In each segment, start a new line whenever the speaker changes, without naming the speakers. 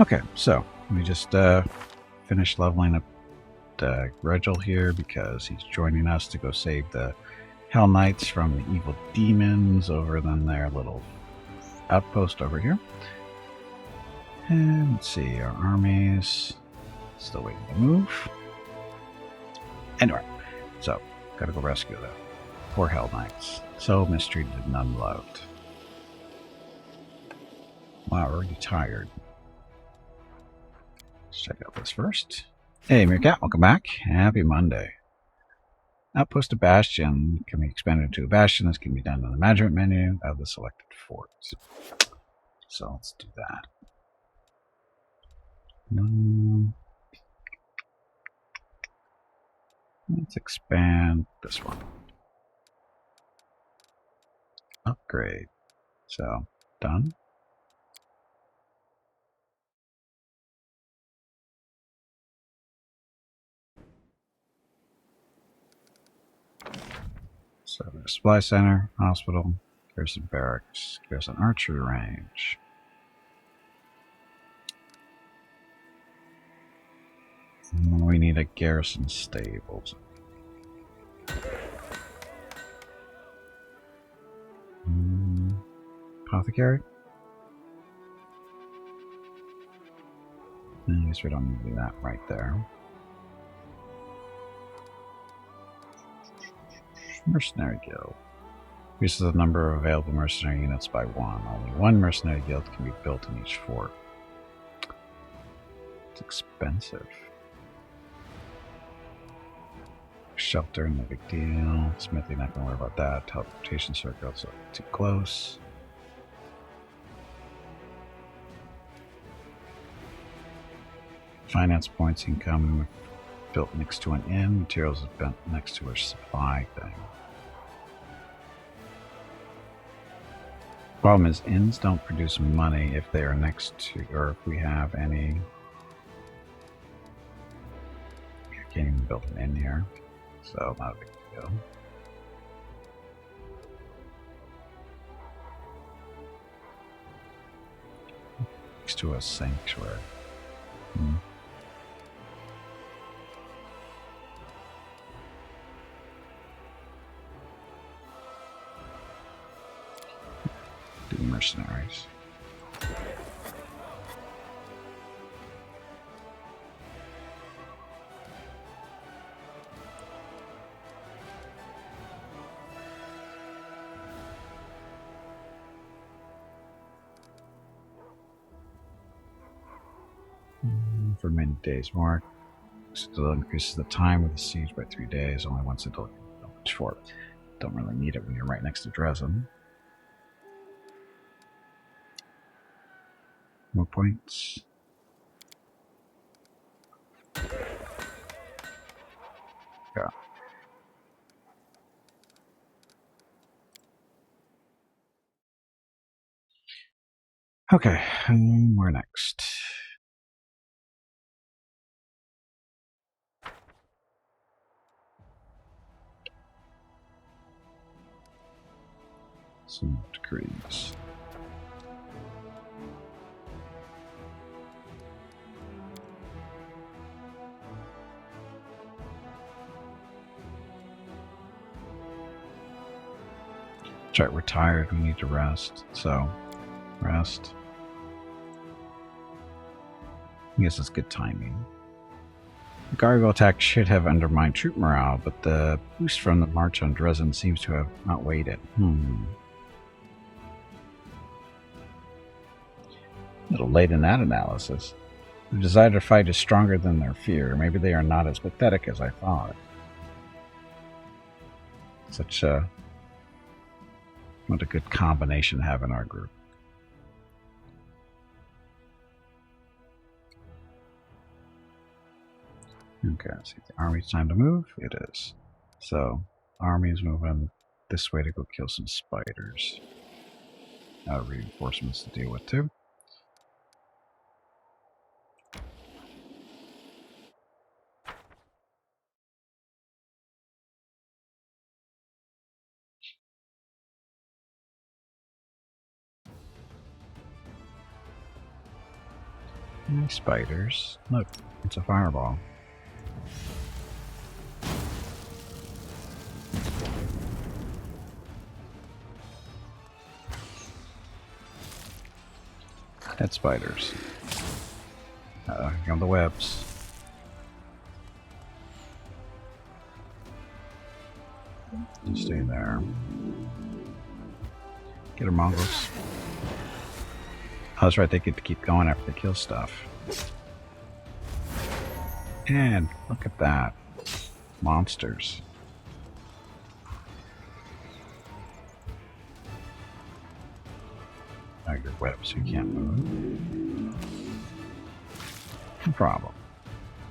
Okay, so we just finished leveling up Regil here because he's joining us to go save the Hell Knights from the evil demons over in their little outpost over here. And let's see, our armies still waiting to move. Anyway, so gotta go rescue the poor Hell Knights. So mistreated and unloved. Wow, we're already tired. Let's check out this first. Hey, Meerkat, welcome back. Happy Monday. Outpost of Bastion can be expanded to a Bastion. This can be done in the management menu of the selected fort. So let's do that. Let's expand this one. Upgrade. So, done. So there's supply center, hospital, garrison barracks, garrison archery range. And we need a garrison stables. Apothecary? I guess we don't need to do that right there. Mercenary Guild. Increases the number of available mercenary units by 1. Only 1 mercenary guild can be built in each fort. It's expensive. Shelter, no big deal. Smithy, not gonna worry about that. Teleportation circle, so too close. Finance points income built next to an inn. Materials is built next to a supply thing. Problem is, inns don't produce money if they are next to, or if we have any. I can't even build an inn here, so not a big deal. Next to a sanctuary. Do mercenaries. For many days more. Still increases the time of the siege by 3 days, only once until fort. Don't really need it when you're right next to Dresden. More points. Yeah. Okay, where next? Some decrees. That's right, we're tired, we need to rest. So, rest. I guess it's good timing. The Gargoyle attack should have undermined troop morale, but the boost from the march on Dresden seems to have outweighed it. A little late in that analysis. The desire to fight is stronger than their fear. Maybe they are not as pathetic as I thought. Such a... what a good combination to have in our group. Okay, let's see. The army's time to move. It is. So, army's moving this way to go kill some spiders. Reinforcements to deal with too. Nice spiders. Look, it's a fireball. Dead spiders. Here come the webs. Stay there. Get her, mongrels. Oh, that's right, they get to keep going after they kill stuff. And look at that. Monsters. Now your webs, you can't move. No problem.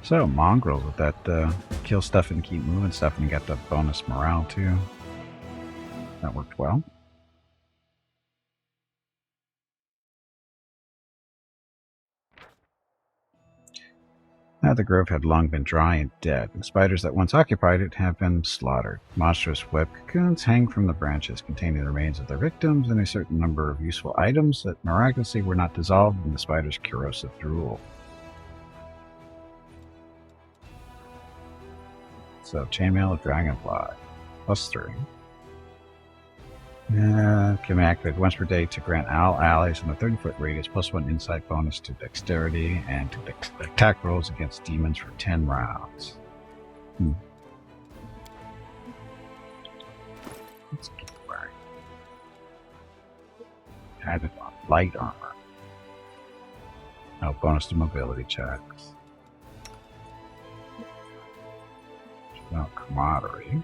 So, mongrels with that kill stuff and keep moving stuff, and you got the bonus morale too. That worked well. Now the grove had long been dry and dead, and spiders that once occupied it have been slaughtered. Monstrous web cocoons hang from the branches, containing the remains of their victims and a certain number of useful items that miraculously were not dissolved in the spider's corrosive drool. So, chainmail of dragonfly, +3. Can be activated once per day to grant all allies in a 30-foot radius +1 insight bonus to dexterity and to attack rolls against demons for 10 rounds. Let's keep wearing. Added on light armor. No bonus to mobility checks. No camaraderie.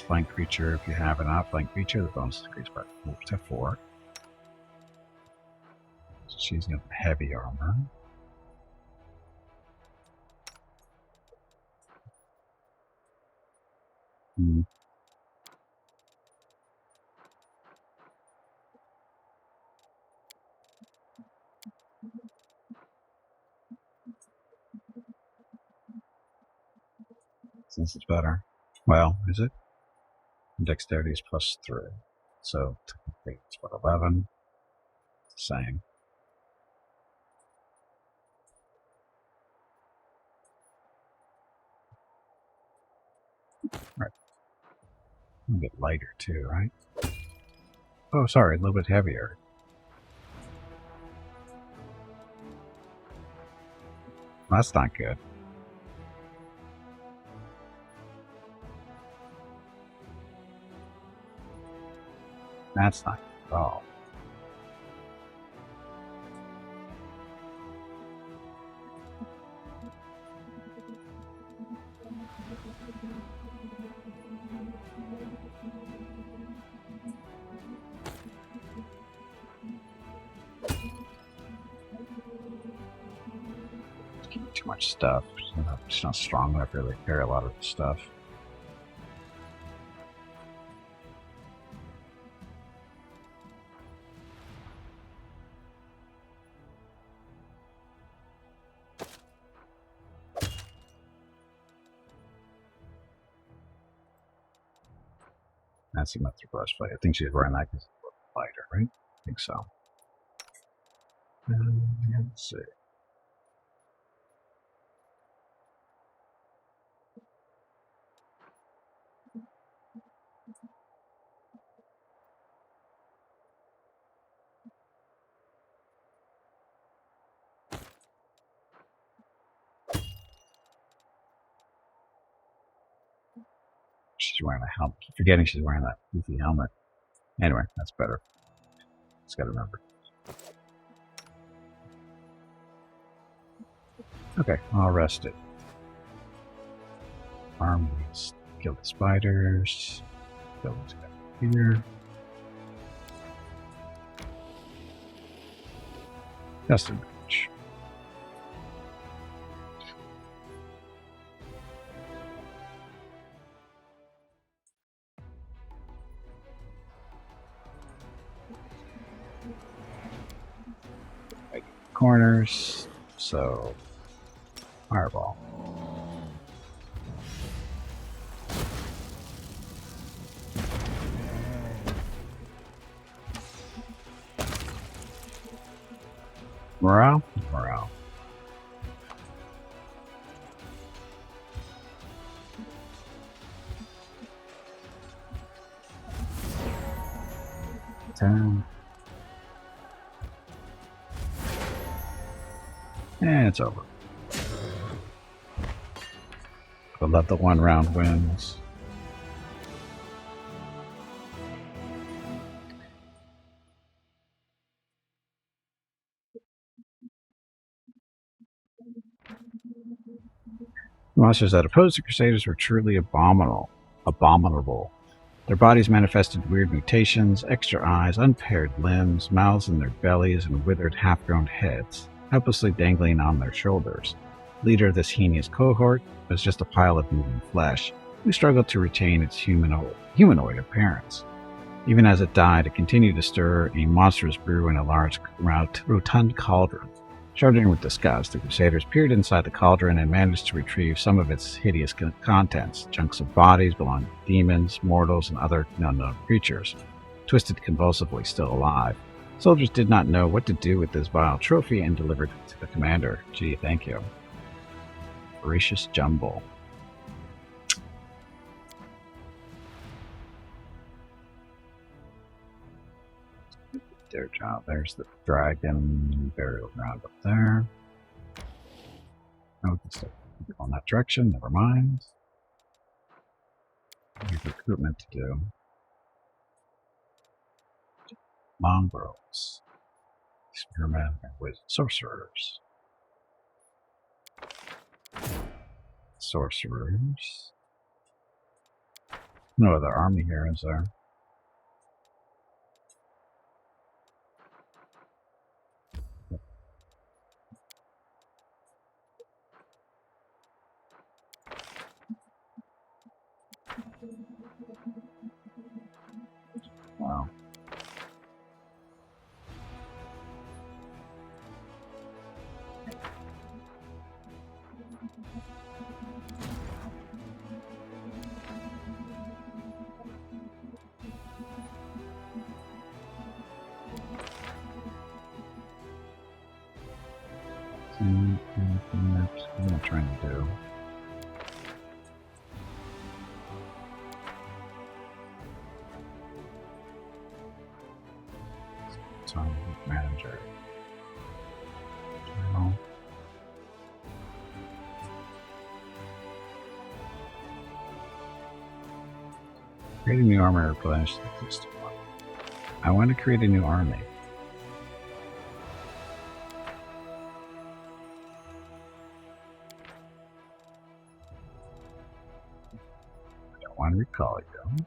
Flank creature, if you have an outflank creature, the bonus increases by 4 to 4. So she's got heavy armor. This is better. Well, is it? Dexterity is +3. So technically it's what, 11? It's the same. Right. A little bit lighter too, right? Oh, sorry, a little bit heavier. That's not good. That's not good at all. Too much stuff. It's not strong enough to really carry a lot of the stuff. That's enough to breastplate. I think she's wearing that because it's a little lighter, right? I think so. Let's see. She's wearing a helmet. Keep forgetting she's wearing that goofy helmet. Anyway, that's better. Just gotta remember. Okay, I'll rest it. Armies. Kill the spiders. Kill this guy here. Just a match. Corners, so fireball. Morale? Morale. And it's over. But let the 1 round wins. The monsters that opposed the Crusaders were truly abominable. Their bodies manifested weird mutations, extra eyes, unpaired limbs, mouths in their bellies, and withered half-grown heads, helplessly dangling on their shoulders. The leader of this heinous cohort was just a pile of moving flesh, who struggled to retain its humanoid appearance. Even as it died, it continued to stir a monstrous brew in a large, rotund cauldron. Shuddering with disgust, the Crusaders peered inside the cauldron and managed to retrieve some of its hideous contents, chunks of bodies belonging to demons, mortals, and other unknown creatures, twisted convulsively, still alive. Soldiers did not know what to do with this vile trophy and delivered it to the commander. Gee, thank you. Voracious jumble. Their job. There's the dragon burial ground up there. Oh, it's go in that direction. Never mind. There's recruitment to do. Mongrels, spearmen, and wizard sorcerers. Sorcerers. No other army here, is there? Wow. What am I trying to do? Manager. Journal. Create a new army or replenish the existing one. I want to create a new army. I don't want to recall you.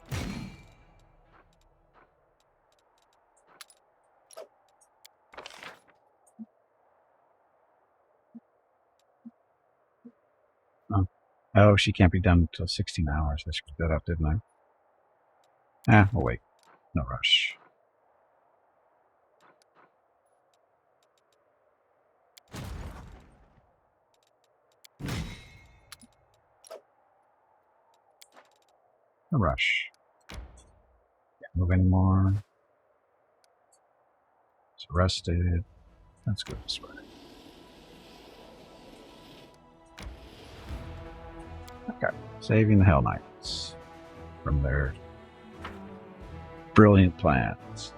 Oh, she can't be done until 16 hours. I screwed that up, didn't I? We'll wait. No rush. No rush. Can't move anymore. It's arrested. Let's go this way. Okay, saving the Hell Knights from their brilliant plans.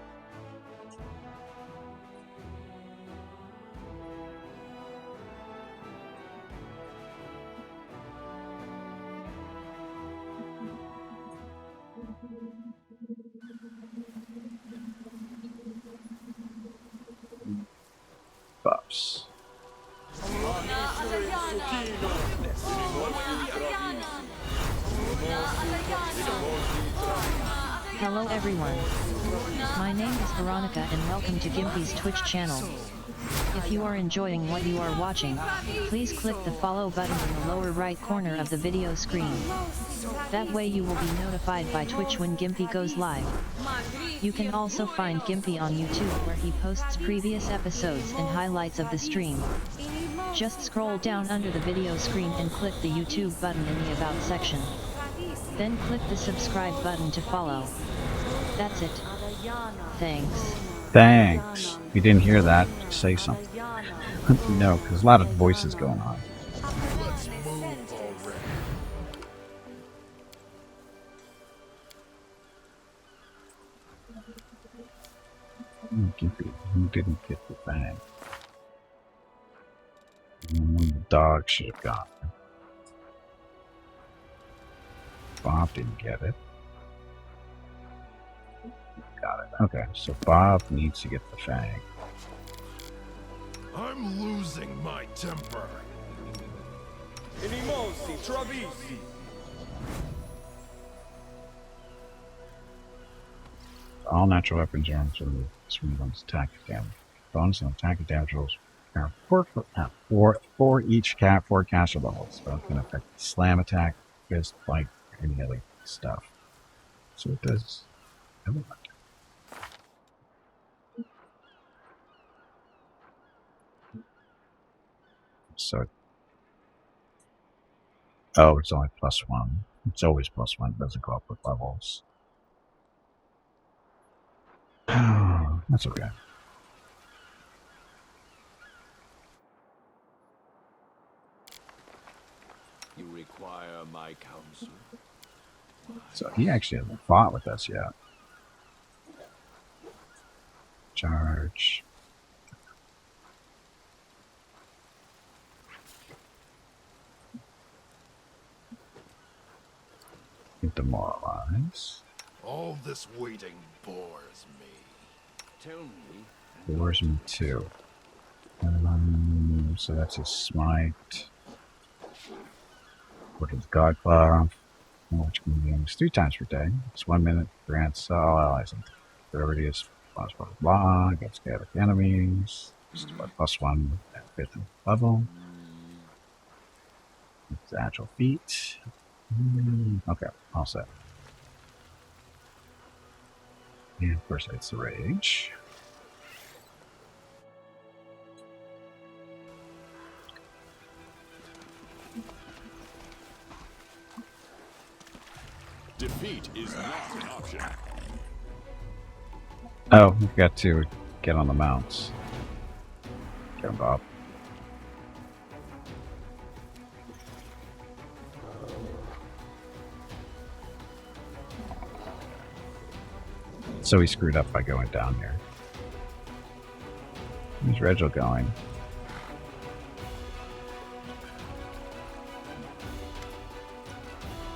Buffs.
Hello everyone. My name is Veronica and welcome to Gimpy's Twitch channel. If you are enjoying what you are watching, please click the follow button in the lower right corner of the video screen. That way you will be notified by Twitch when Gimpy goes live. You can also find Gimpy on YouTube where he posts previous episodes and highlights of the stream. Just scroll down under the video screen and click the YouTube button in the About section. Then click the subscribe button to follow. That's it. Thanks.
Thanks. If you didn't hear that, say something. No, because there's a lot of voices going on.
Let's move already.
Gimpy, who didn't get the thing? The dog should have gone. Bob didn't get it. Got it. Okay, so Bob needs to get the fang.
I'm losing my temper.
Inimosi, Travisi.
All natural weapons are on someone's attack damage. Bonus and attack damage rolls are for each four caster levels. So it can affect slam attack, fist, bite, any other stuff. So it does everything. So, oh, it's only +1. It's always +1. It doesn't go up with levels. That's okay.
You require my counsel.
So he actually hasn't fought with us yet. Charge. Demoralize.
All this waiting bores me.
Tell me.
Bores me too. So that's a smite. What is God Claw? Which can be used 3 times per day. It's 1 minute. Grants all allies and rarities. Blah blah blah. Against chaotic enemies. Just about +1 at 5th level. It's agile feat. Okay, all set. And of course, it's the rage.
Defeat is not an option.
Oh, we've got to get on the mounts. Jump up. So he screwed up by going down here. Where's Regil going?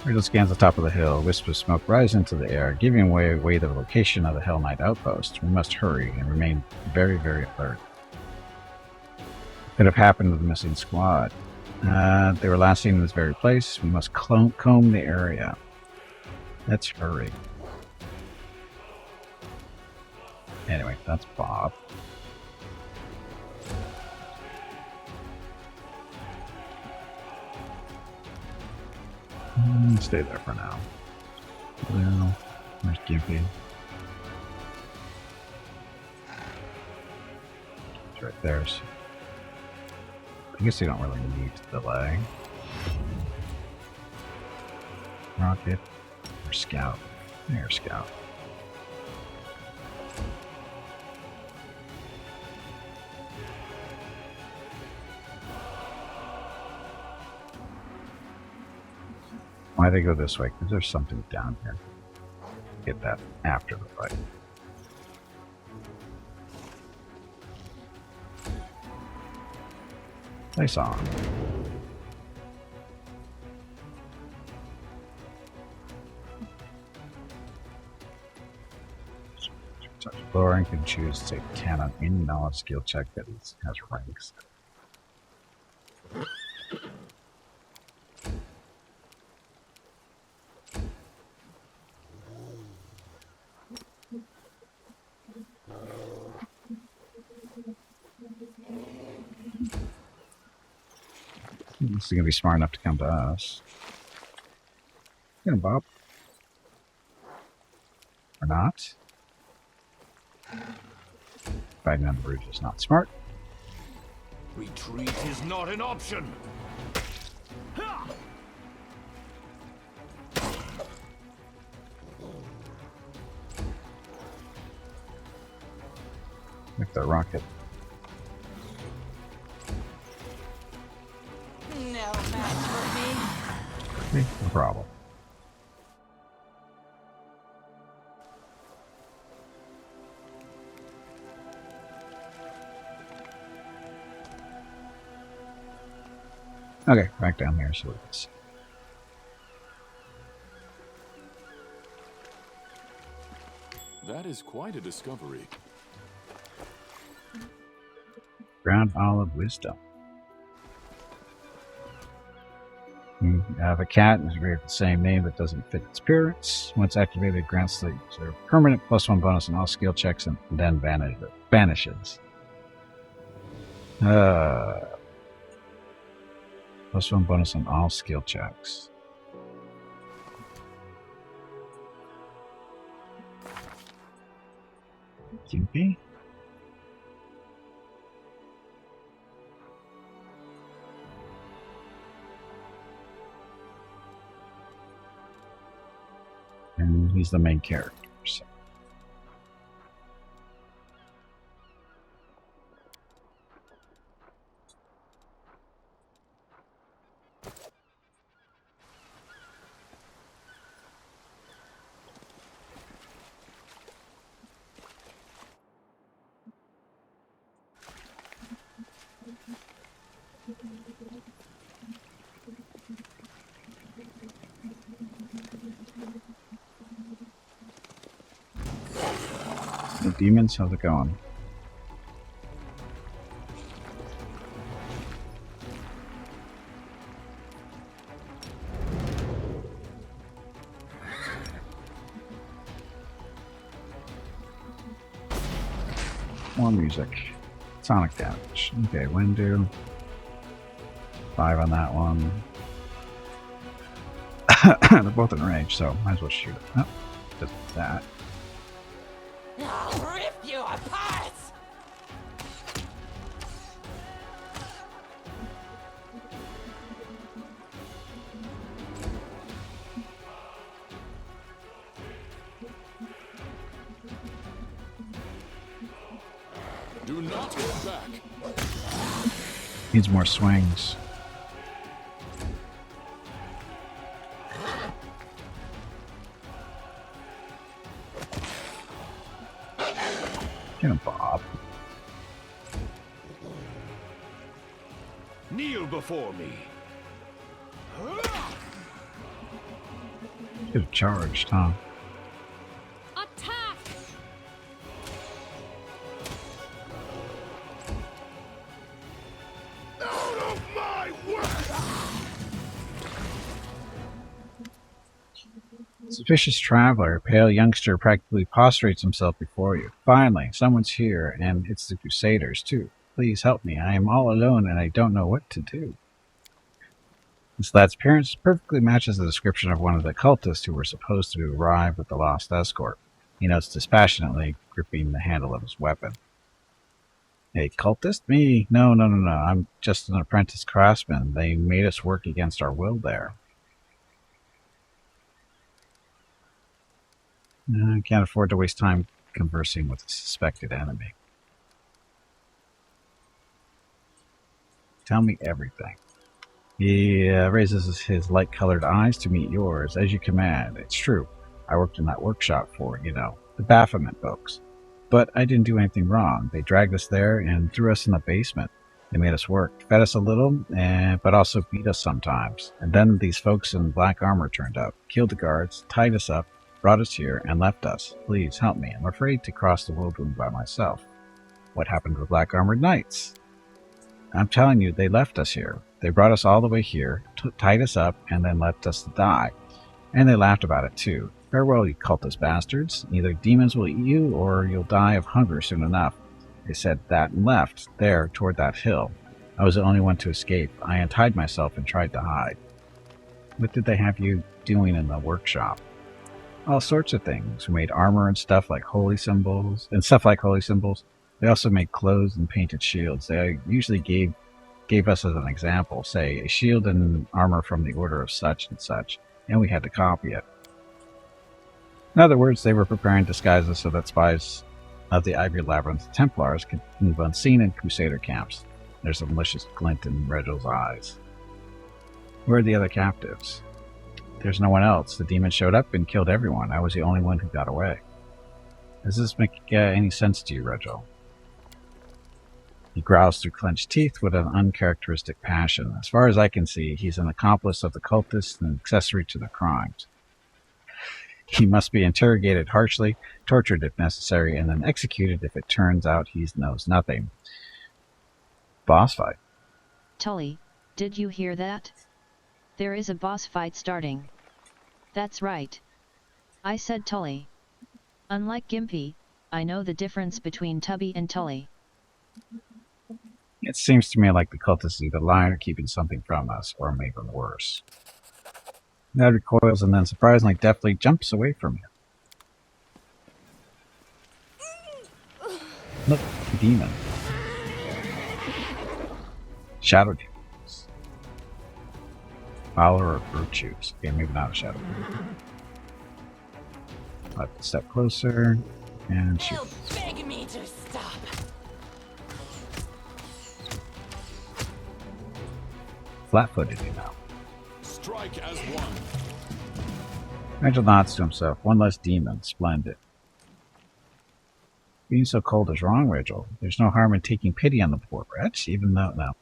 Regil scans the top of the hill. Wisps of smoke rise into the air, giving away the location of the Hell Knight outpost. We must hurry and remain very, very alert. Could have happened to the missing squad. They were last seen in this very place. We must comb the area. Let's hurry. Anyway, that's Bob. Stay there for now. Well, there's Gimpy. It's right there. So I guess you don't really need to delay. Rocket or Scout? There, Scout. Why they go this way? Because there's something down here. Get that after the fight. Place on. Lower and can choose to take 10 on any knowledge skill check that has ranks. He's going to be smart enough to come to us. Get him, Bob. Or not. Fighting on the bridge is not smart.
Retreat is not an option.
If the rocket.
no match for me.
No problem. Okay, back down here so we can see.
That is quite a discovery.
Ground Olive Wisdom. You have a cat and it's with the same name but doesn't fit its appearance. Once activated, it grants the user permanent +1 bonus on all skill checks and then vanishes. +1 bonus on all skill checks. Gimpy? And he's the main character. So. The demons, how's it going? More music. Sonic damage. Okay, Windu. 5 on that one. They're both in range, so might as well shoot it. Oh, just that.
I'll rip you apart!
Do not hold back.
Needs more swings. Get him, Bob.
Kneel before me.
Could have charged, huh?
Attack!
Out of my way!
Suspicious traveler, a pale youngster practically prostrates himself before you. Finally, someone's here, and it's the Crusaders, too. Please help me. I am all alone, and I don't know what to do. This lad's appearance perfectly matches the description of one of the cultists who were supposed to arrive with the lost escort. He notes dispassionately, gripping the handle of his weapon. A cultist? Me? No. I'm just an apprentice craftsman. They made us work against our will there. I can't afford to waste time conversing with a suspected enemy. Tell me everything. He raises his light-colored eyes to meet yours. As you command. It's true. I worked in that workshop for, the Baphomet folks. But I didn't do anything wrong. They dragged us there and threw us in the basement. They made us work, fed us a little, but also beat us sometimes. And then these folks in black armor turned up, killed the guards, tied us up, brought us here, and left us. Please help me. I'm afraid to cross the world room by myself. What happened to the black armored knights? I'm telling you, they left us here. They brought us all the way here, tied us up, and then left us to die. And they laughed about it, too. Farewell, you cultist bastards. Either demons will eat you, or you'll die of hunger soon enough. They said that and left, there, toward that hill. I was the only one to escape. I untied myself and tried to hide. What did they have you doing in the workshop? All sorts of things. We made armor and stuff like holy symbols. They also made clothes and painted shields. They usually gave us as an example, say, a shield and armor from the order of such and such, and we had to copy it. In other words, they were preparing disguises so that spies of the Ivory Labyrinth Templars could move unseen in Crusader camps. There's a malicious glint in Regel's eyes. Where are the other captives? There's no one else. The demon showed up and killed everyone. I was the only one who got away. Does this make any sense to you, Regil? He growls through clenched teeth with an uncharacteristic passion. As far as I can see, he's an accomplice of the cultists and an accessory to their crimes. He must be interrogated harshly, tortured if necessary, and then executed if it turns out he knows nothing. Boss fight.
Tully, did you hear that? There is a boss fight starting. That's right. I said Tully. Unlike Gimpy, I know the difference between Tubby and Tully.
It seems to me like the cultists either lying or keeping something from us, or maybe worse. Ned recoils and then surprisingly deftly jumps away from you. Look, demon. Shadow demons. Follower of virtues. Okay, maybe not a shadow demon. I'll step closer and shoot.
They'll beg me to stop.
Flat-footed, you know.
Strike as one.
Rigel nods to himself. One less demon. Splendid. Being so cold is wrong, Rigel. There's no harm in taking pity on the poor wretch, even though, no.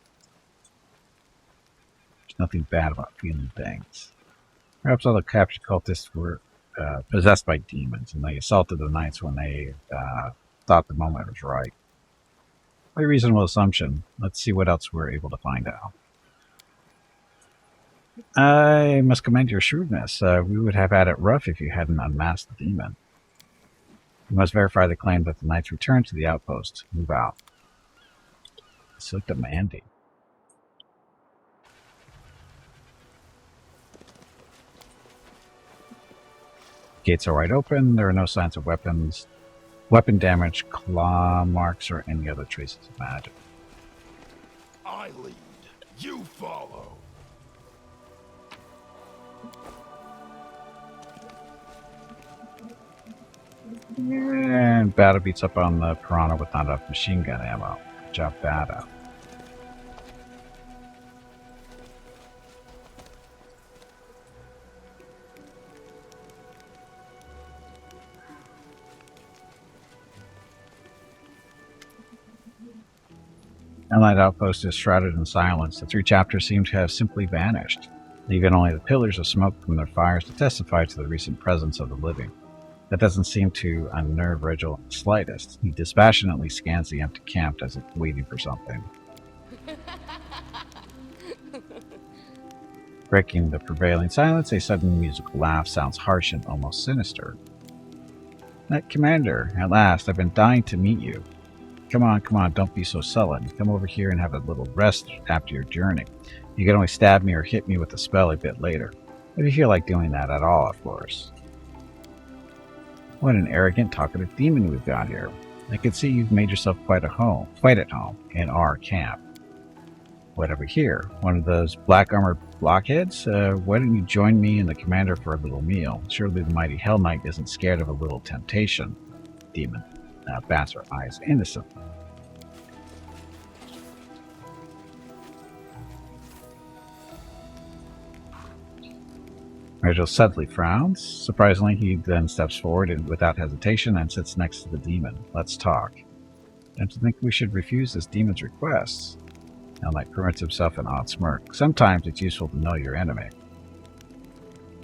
There's nothing bad about feeling things. Perhaps all the captured cultists were possessed by demons, and they assaulted the knights when they thought the moment was right. Quite a reasonable assumption. Let's see what else we're able to find out. I must commend your shrewdness. We would have had it rough if you hadn't unmasked the demon. You must verify the claim that the knights returned to the outpost. Move out. So demanding. Gates are wide open. There are no signs of weapon damage, claw marks, or any other traces of magic.
I lead. You follow.
And Bada beats up on the piranha with not enough machine gun ammo. Good job, Bada. Allied outpost is shrouded in silence. The 3 chapters seem to have simply vanished, leaving only the pillars of smoke from their fires to testify to the recent presence of the living. That doesn't seem to unnerve Rigel in the slightest. He dispassionately scans the empty camp as if waiting for something. Breaking the prevailing silence, a sudden musical laugh sounds harsh and almost sinister. Commander, at last, I've been dying to meet you. Come on, don't be so sullen. Come over here and have a little rest after your journey. You can only stab me or hit me with a spell a bit later. If you feel like doing that at all, of course. What an arrogant, talkative demon we've got here. I can see you've made yourself quite at home in our camp. Whatever here? One of those black armored blockheads? Why don't you join me and the commander for a little meal? Surely the mighty Hell Knight isn't scared of a little temptation. Demon bats her eyes innocently. Rigel subtly frowns. Surprisingly, he then steps forward and without hesitation and sits next to the demon. Let's talk. Don't you think we should refuse this demon's requests? Hell Knight permits himself an odd smirk. Sometimes it's useful to know your enemy.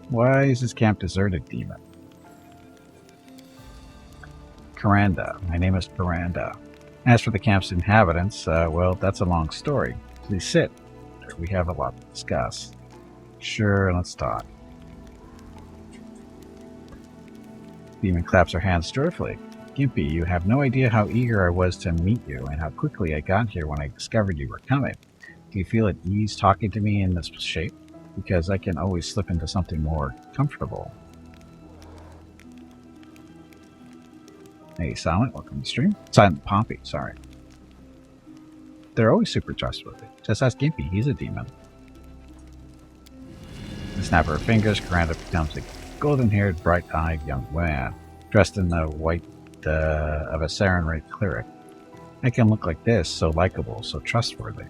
Why is this camp deserted, demon? Karanda. My name is Karanda. As for the camp's inhabitants, well, that's a long story. Please sit. We have a lot to discuss. Sure, let's talk. Demon claps her hands joyfully. Gimpy, you have no idea how eager I was to meet you and how quickly I got here when I discovered you were coming. Do you feel at ease talking to me in this shape? Because I can always slip into something more comfortable. Hey, Silent, welcome to the stream. Silent Pompey, sorry. They're always super trustworthy. Just ask Gimpy, he's a demon. The snap of her fingers, Karanda becomes a golden-haired, bright-eyed young man, dressed in the white of a Sarenrae cleric. I can look like this, so likable, so trustworthy.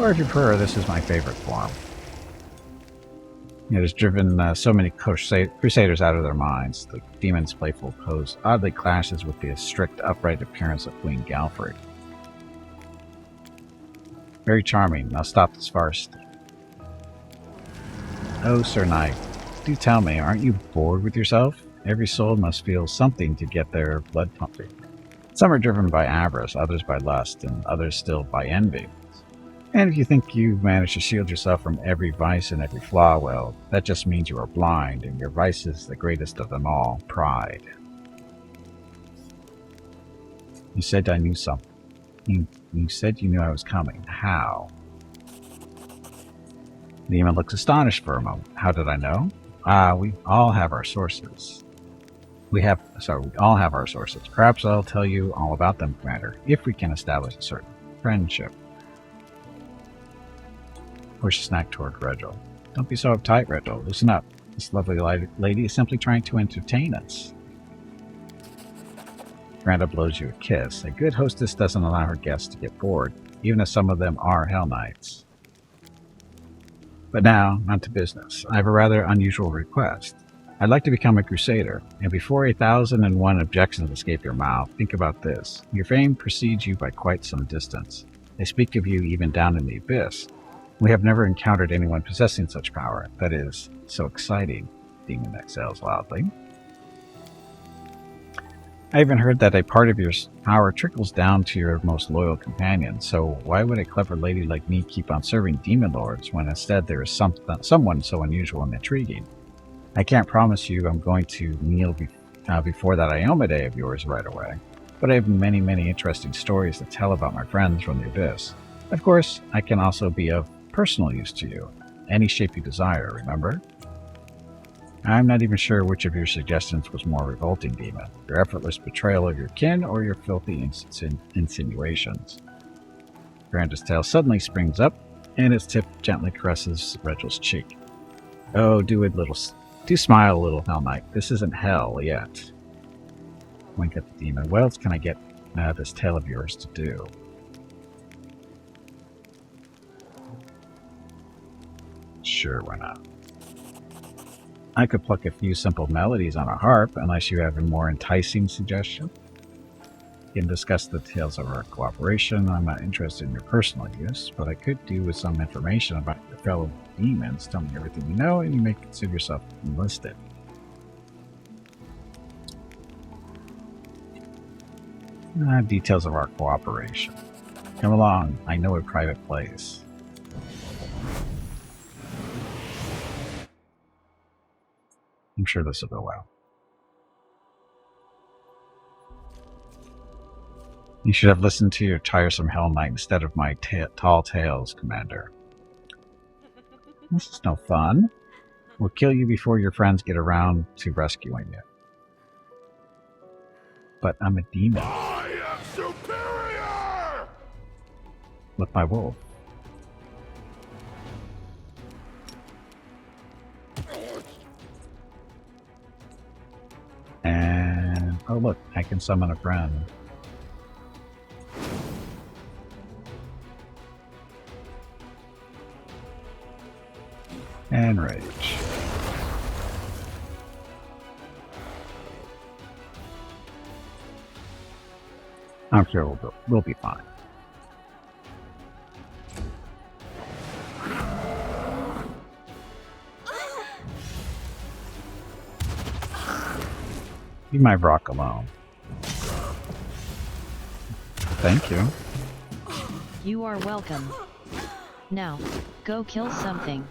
Or if you prefer, this is my favorite form. It has driven so many crusaders out of their minds. The demon's playful pose oddly clashes with the strict, upright appearance of Queen Galfrey. Very charming. Now stop this farce. Oh, Sir Knight, do tell me, aren't you bored with yourself? Every soul must feel something to get their blood pumping. Some are driven by avarice, others by lust, and others still by envy. And if you think you've managed to shield yourself from every vice and every flaw, well, that just means you are blind, and your vice is the greatest of them all, pride. You said I knew something. You said you knew I was coming. How? The demon looks astonished for a moment. How did I know? We all have our sources. We all have our sources. Perhaps I'll tell you all about them, Commander, if we can establish a certain friendship. Push a snack toward Regil. Don't be so uptight, Regil. Loosen up. This lovely lady is simply trying to entertain us. Miranda blows you a kiss. A good hostess doesn't allow her guests to get bored, even if some of them are Hell Knights. But now, on to business. I have a rather unusual request. I'd like to become a Crusader, and before 1,001 objections escape your mouth, think about this. Your fame precedes you by quite some distance. They speak of you even down in the abyss. We have never encountered anyone possessing such power. That is so exciting, Demon exhales loudly. I even heard that a part of your power trickles down to your most loyal companions, so why would a clever lady like me keep on serving demon lords when instead there is someone so unusual and intriguing? I can't promise you I'm going to kneel before that Ioma day of yours right away, but I have many, many interesting stories to tell about my friends from the Abyss. Of course, I can also be of personal use to you. Any shape you desire, remember? I'm not even sure which of your suggestions was more revolting, Demon. Your effortless betrayal of your kin or your filthy insinuations. Miranda's tail suddenly springs up, and its tip gently caresses Regil's cheek. Oh, do smile a little, Hell Knight. This isn't hell yet. Wink at the demon. What else can I get this tail of yours to do? Sure, why not? I could pluck a few simple melodies on a harp, unless you have a more enticing suggestion. We can discuss the details of our cooperation. I'm not interested in your personal use, but I could do with some information about your fellow demons. Tell me everything you know, and you may consider yourself enlisted. Details of our cooperation. Come along, I know a private place. I'm sure this will go well. You should have listened to your tiresome Hell Knight instead of my tall tales, Commander. This is no fun. We'll kill you before your friends get around to rescuing you. But I'm a demon.
I am superior!
With my wolf. And, oh look, I can summon a friend. And rage. I'm sure we'll be fine. Leave my rock alone. Thank you.
You are welcome. Now, go kill something.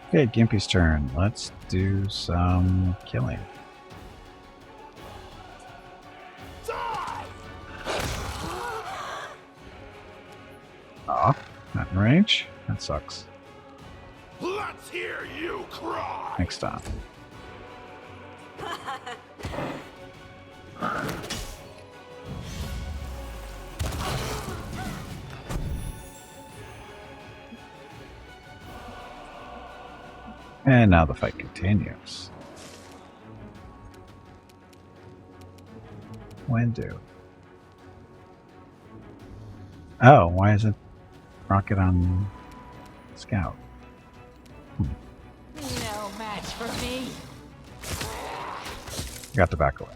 Okay, Gimpy's turn. Let's do some killing. Aw, not in range? That sucks.
Let's hear you cry!
Next time. And now the fight continues. When do? Oh, why is it rocket on scout?
No match for me.
Got to back away.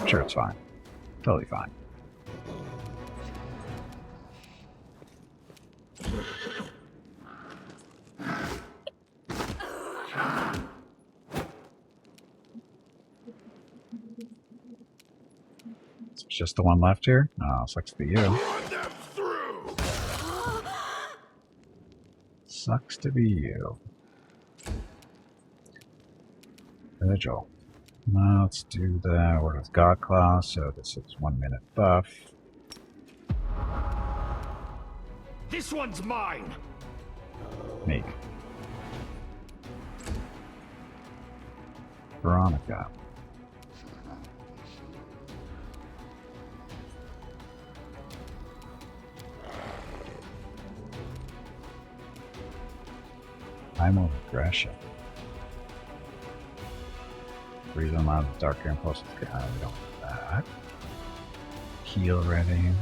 I'm sure it's fine. Totally fine. It's just the one left here? Oh, sucks to be you.
Run them through!
Sucks to be you. Vigil. Now let's do the Word of God class. So this is 1 minute buff.
This one's mine.
Me. Veronica. I'm of aggression. Breathe on loud, darker impulses. We don't want that. Heal ready.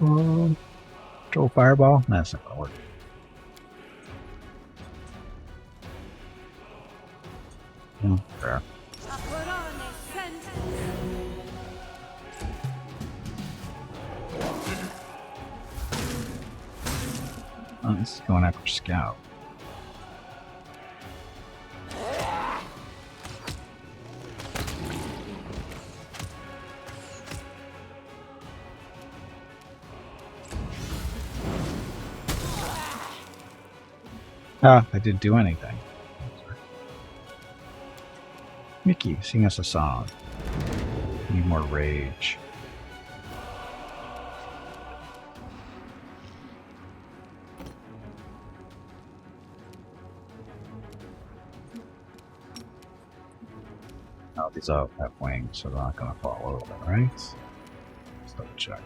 Control fireball? That's not gonna work. Fair. Oh, this is going after Scout. Ah, I didn't do anything. Mickey, sing us a song. Need more rage. Oh, these all have wings, so they're not going to fall over, right? Let's double check.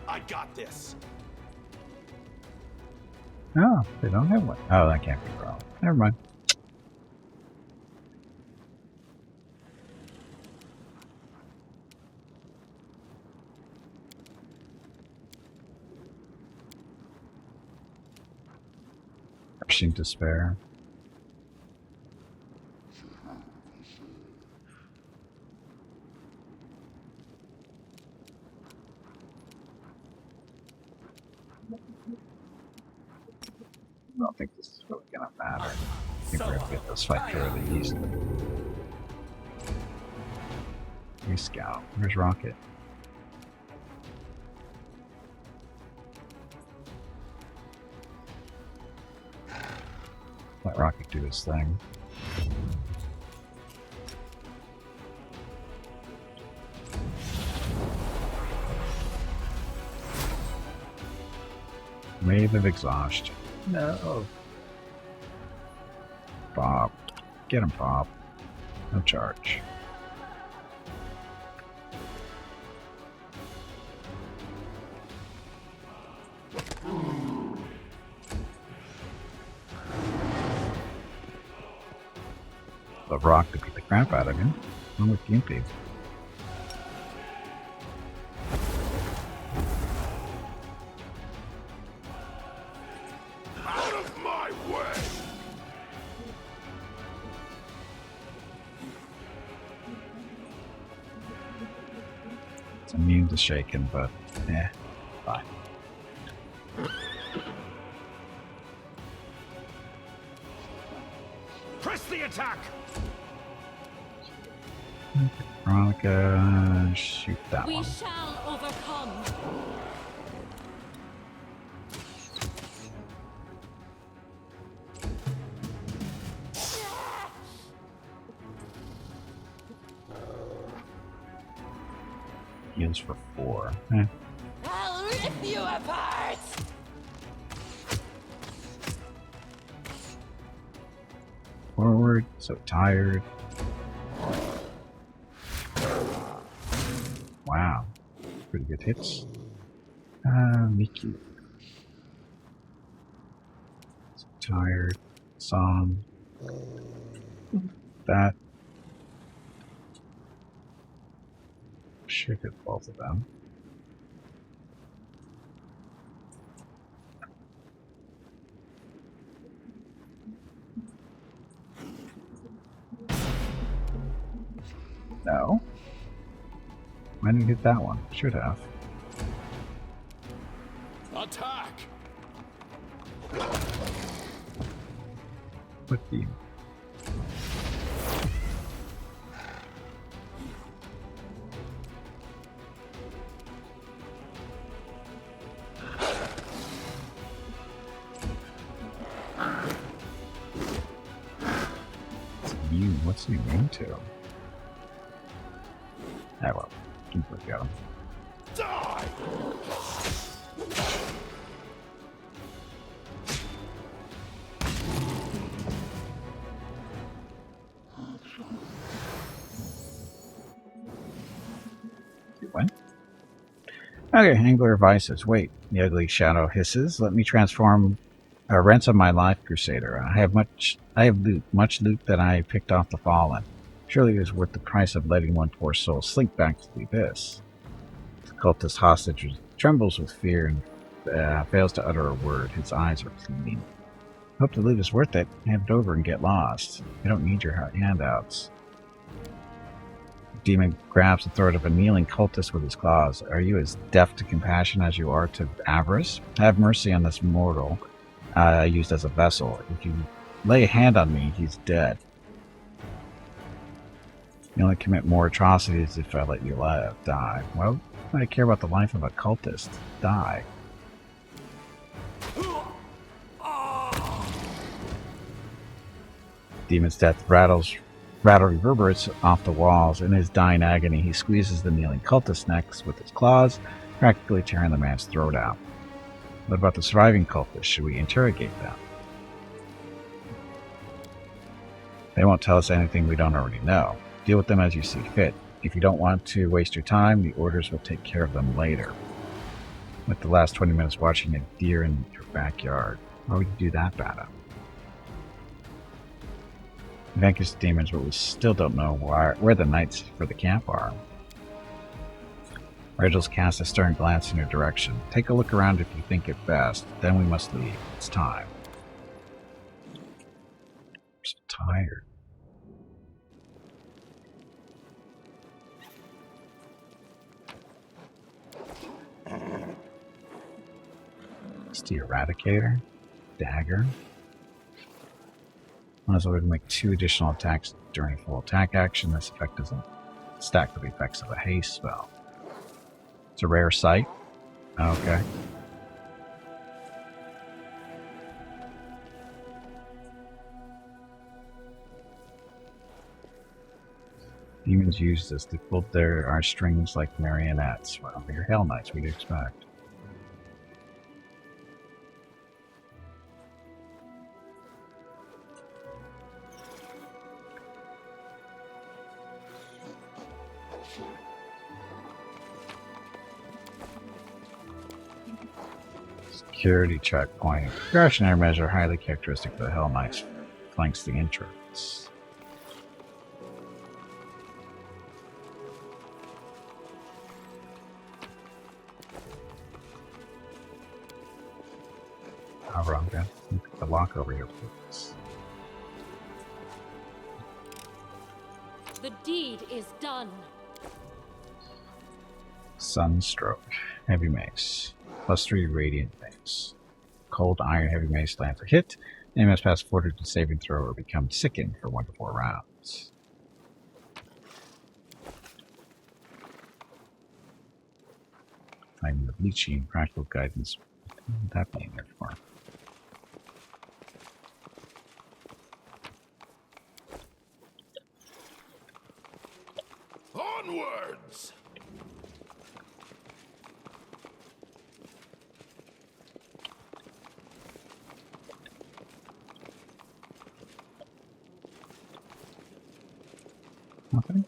I got this.
Oh, they don't have one. Oh, that can't be wrong. Never mind. Rushing despair. I don't think this is really gonna matter. I think we're gonna get this fight fairly easily. New Scout. Where's Rocket? Let Rocket do his thing. Wave of exhaustion. No. Bob. Get him, Bob. No charge. The rock to beat the crap out of him. I'm with Gimpy.
Out of my way!
It's immune to shaking, but fine.
Press the attack.
Veronica, shoot that
We
one.
shall overcome.
Heals for 4.
I'll rip you apart.
Forward, so tired. Wow, pretty good hits. Mickey. Tired. Song. That. Should hit both of them. No. Why didn't hit that one? Should have.
Attack!
What the? What's he immune to? Ah, well, keep it going.
Die!
What? Okay, Angler Vices. Wait, the ugly shadow hisses. Let me transform ransom my life, Crusader. I have loot, much loot that I picked off the fallen. Surely it is worth the price of letting one poor soul slink back to the abyss. The cultist hostage trembles with fear and fails to utter a word. His eyes are pleading. Hope the loot is worth it. Hand it over and get lost. I don't need your handouts. The demon grabs the throat of a kneeling cultist with his claws. Are you as deaf to compassion as you are to avarice? Have mercy on this mortal used as a vessel. If you lay a hand on me, he's dead. You only commit more atrocities if I let you die. Well, I care about the life of a cultist. Die. Demon's death rattle reverberates off the walls. In his dying agony, he squeezes the kneeling cultist's neck with his claws, practically tearing the man's throat out. What about the surviving cultists? Should we interrogate them? They won't tell us anything we don't already know. Deal with them as you see fit. If you don't want to waste your time, the orders will take care of them later. With the last 20 minutes watching a deer in your backyard, why would you do that, Bada? We vanquished the demons, but we still don't know where the knights for the camp are. Reginald casts a stern glance in your direction. Take a look around if you think it best. Then we must leave. It's time. I'm so tired. It's the Eradicator. Dagger. Might as well make 2 additional attacks during full attack action. This effect doesn't stack with the effects of a haste spell. It's a rare sight. Okay. Demons use this to pull our strings like marionettes. Well, they're Hell Knights, what do you expect? Security checkpoint. Precautionary measure highly characteristic of the Hell Knights. Flanks the entrance. Oh, wrong guy. Put the lock over here, please.
The deed is done.
Sunstroke. Heavy Mace. +3 Radiant Mace. Cold Iron Heavy Mace lands a hit. Enemy must pass Fortitude saving throw or become sickened for 1 to 4 rounds. Finding the Bleaching Practical Guidance. What would that be in there for?
Onwards!
Nothing?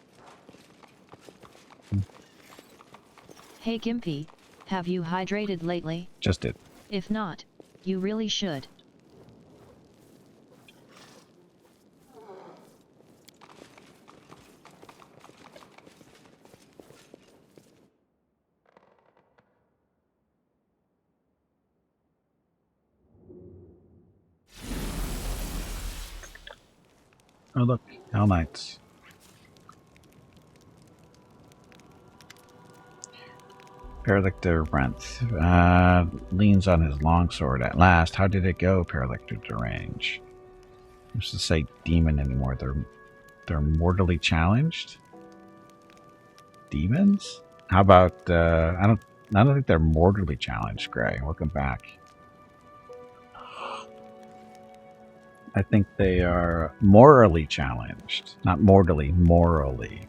Hey Gimpy, have you hydrated lately?
Just it.
If not, you really should.
Oh look, Hell Knights. Paralictor Brent leans on his longsword. At last, how did it go, Paralictor Derange? I'm supposed to say demon anymore. They're mortally challenged? Demons? How about I don't think they're mortally challenged, Gray. Welcome back. I think they are morally challenged. Not mortally, morally.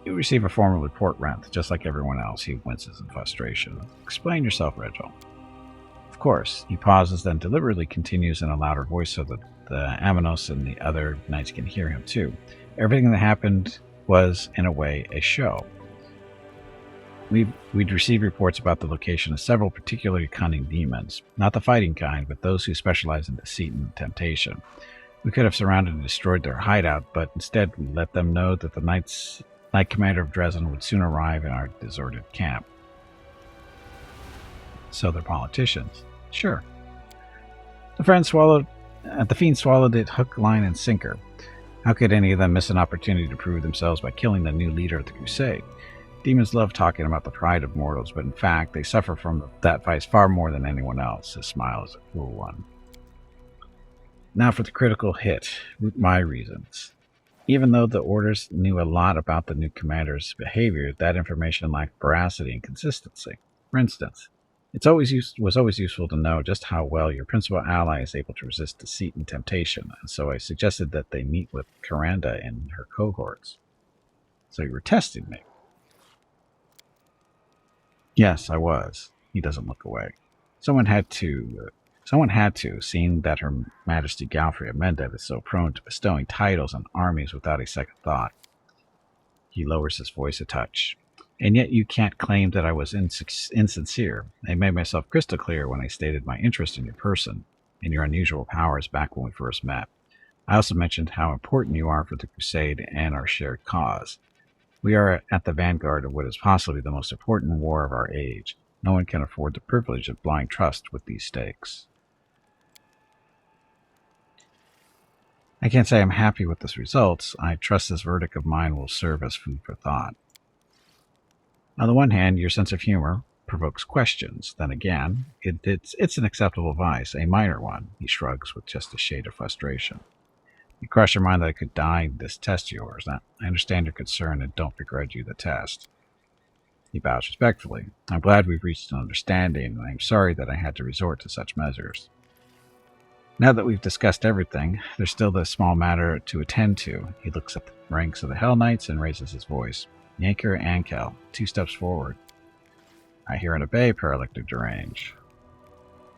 You receive a formal report, Renth, just like everyone else. He winces in frustration. Explain yourself, Regil. Of course. He pauses, then deliberately continues in a louder voice so that the Aminos and the other knights can hear him too. Everything that happened was, in a way, a show. We'd received reports about the location of several particularly cunning demons. Not the fighting kind, but those who specialize in deceit and temptation. We could have surrounded and destroyed their hideout, but instead we let them know that the Knight Commander of Dresden would soon arrive in our deserted camp. So they're politicians. Sure. The fiend swallowed it hook, line, and sinker. How could any of them miss an opportunity to prove themselves by killing the new leader of the crusade? Demons love talking about the pride of mortals, but in fact, they suffer from that vice far more than anyone else. His smile is a cruel one. Now for the critical hit. My reasons. Even though the Orders knew a lot about the new commander's behavior, that information lacked veracity and consistency. For instance, it was always useful to know just how well your principal ally is able to resist deceit and temptation, and so I suggested that they meet with Karanda and her cohorts. So you were testing me. Yes, I was. He doesn't look away. Someone had to, seeing that Her Majesty Galfria Mended is so prone to bestowing titles on armies without a second thought. He lowers his voice a touch. And yet you can't claim that I was insincere. I made myself crystal clear when I stated my interest in your person and your unusual powers back when we first met. I also mentioned how important you are for the Crusade and our shared cause. We are at the vanguard of what is possibly the most important war of our age. No one can afford the privilege of blind trust with these stakes. I can't say I'm happy with this results. I trust this verdict of mine will serve as food for thought. On the one hand, your sense of humor provokes questions. Then again, it's an acceptable vice, a minor one. He shrugs with just a shade of frustration. You cross your mind that I could die in this test of yours. I understand your concern and don't begrudge you the test. He bows respectfully. I'm glad we've reached an understanding, and I'm sorry that I had to resort to such measures. Now that we've discussed everything, there's still this small matter to attend to. He looks at the ranks of the Hell Knights and raises his voice. Yanker Ankel, 2 steps forward. I hear and obey, Paralictor Derange.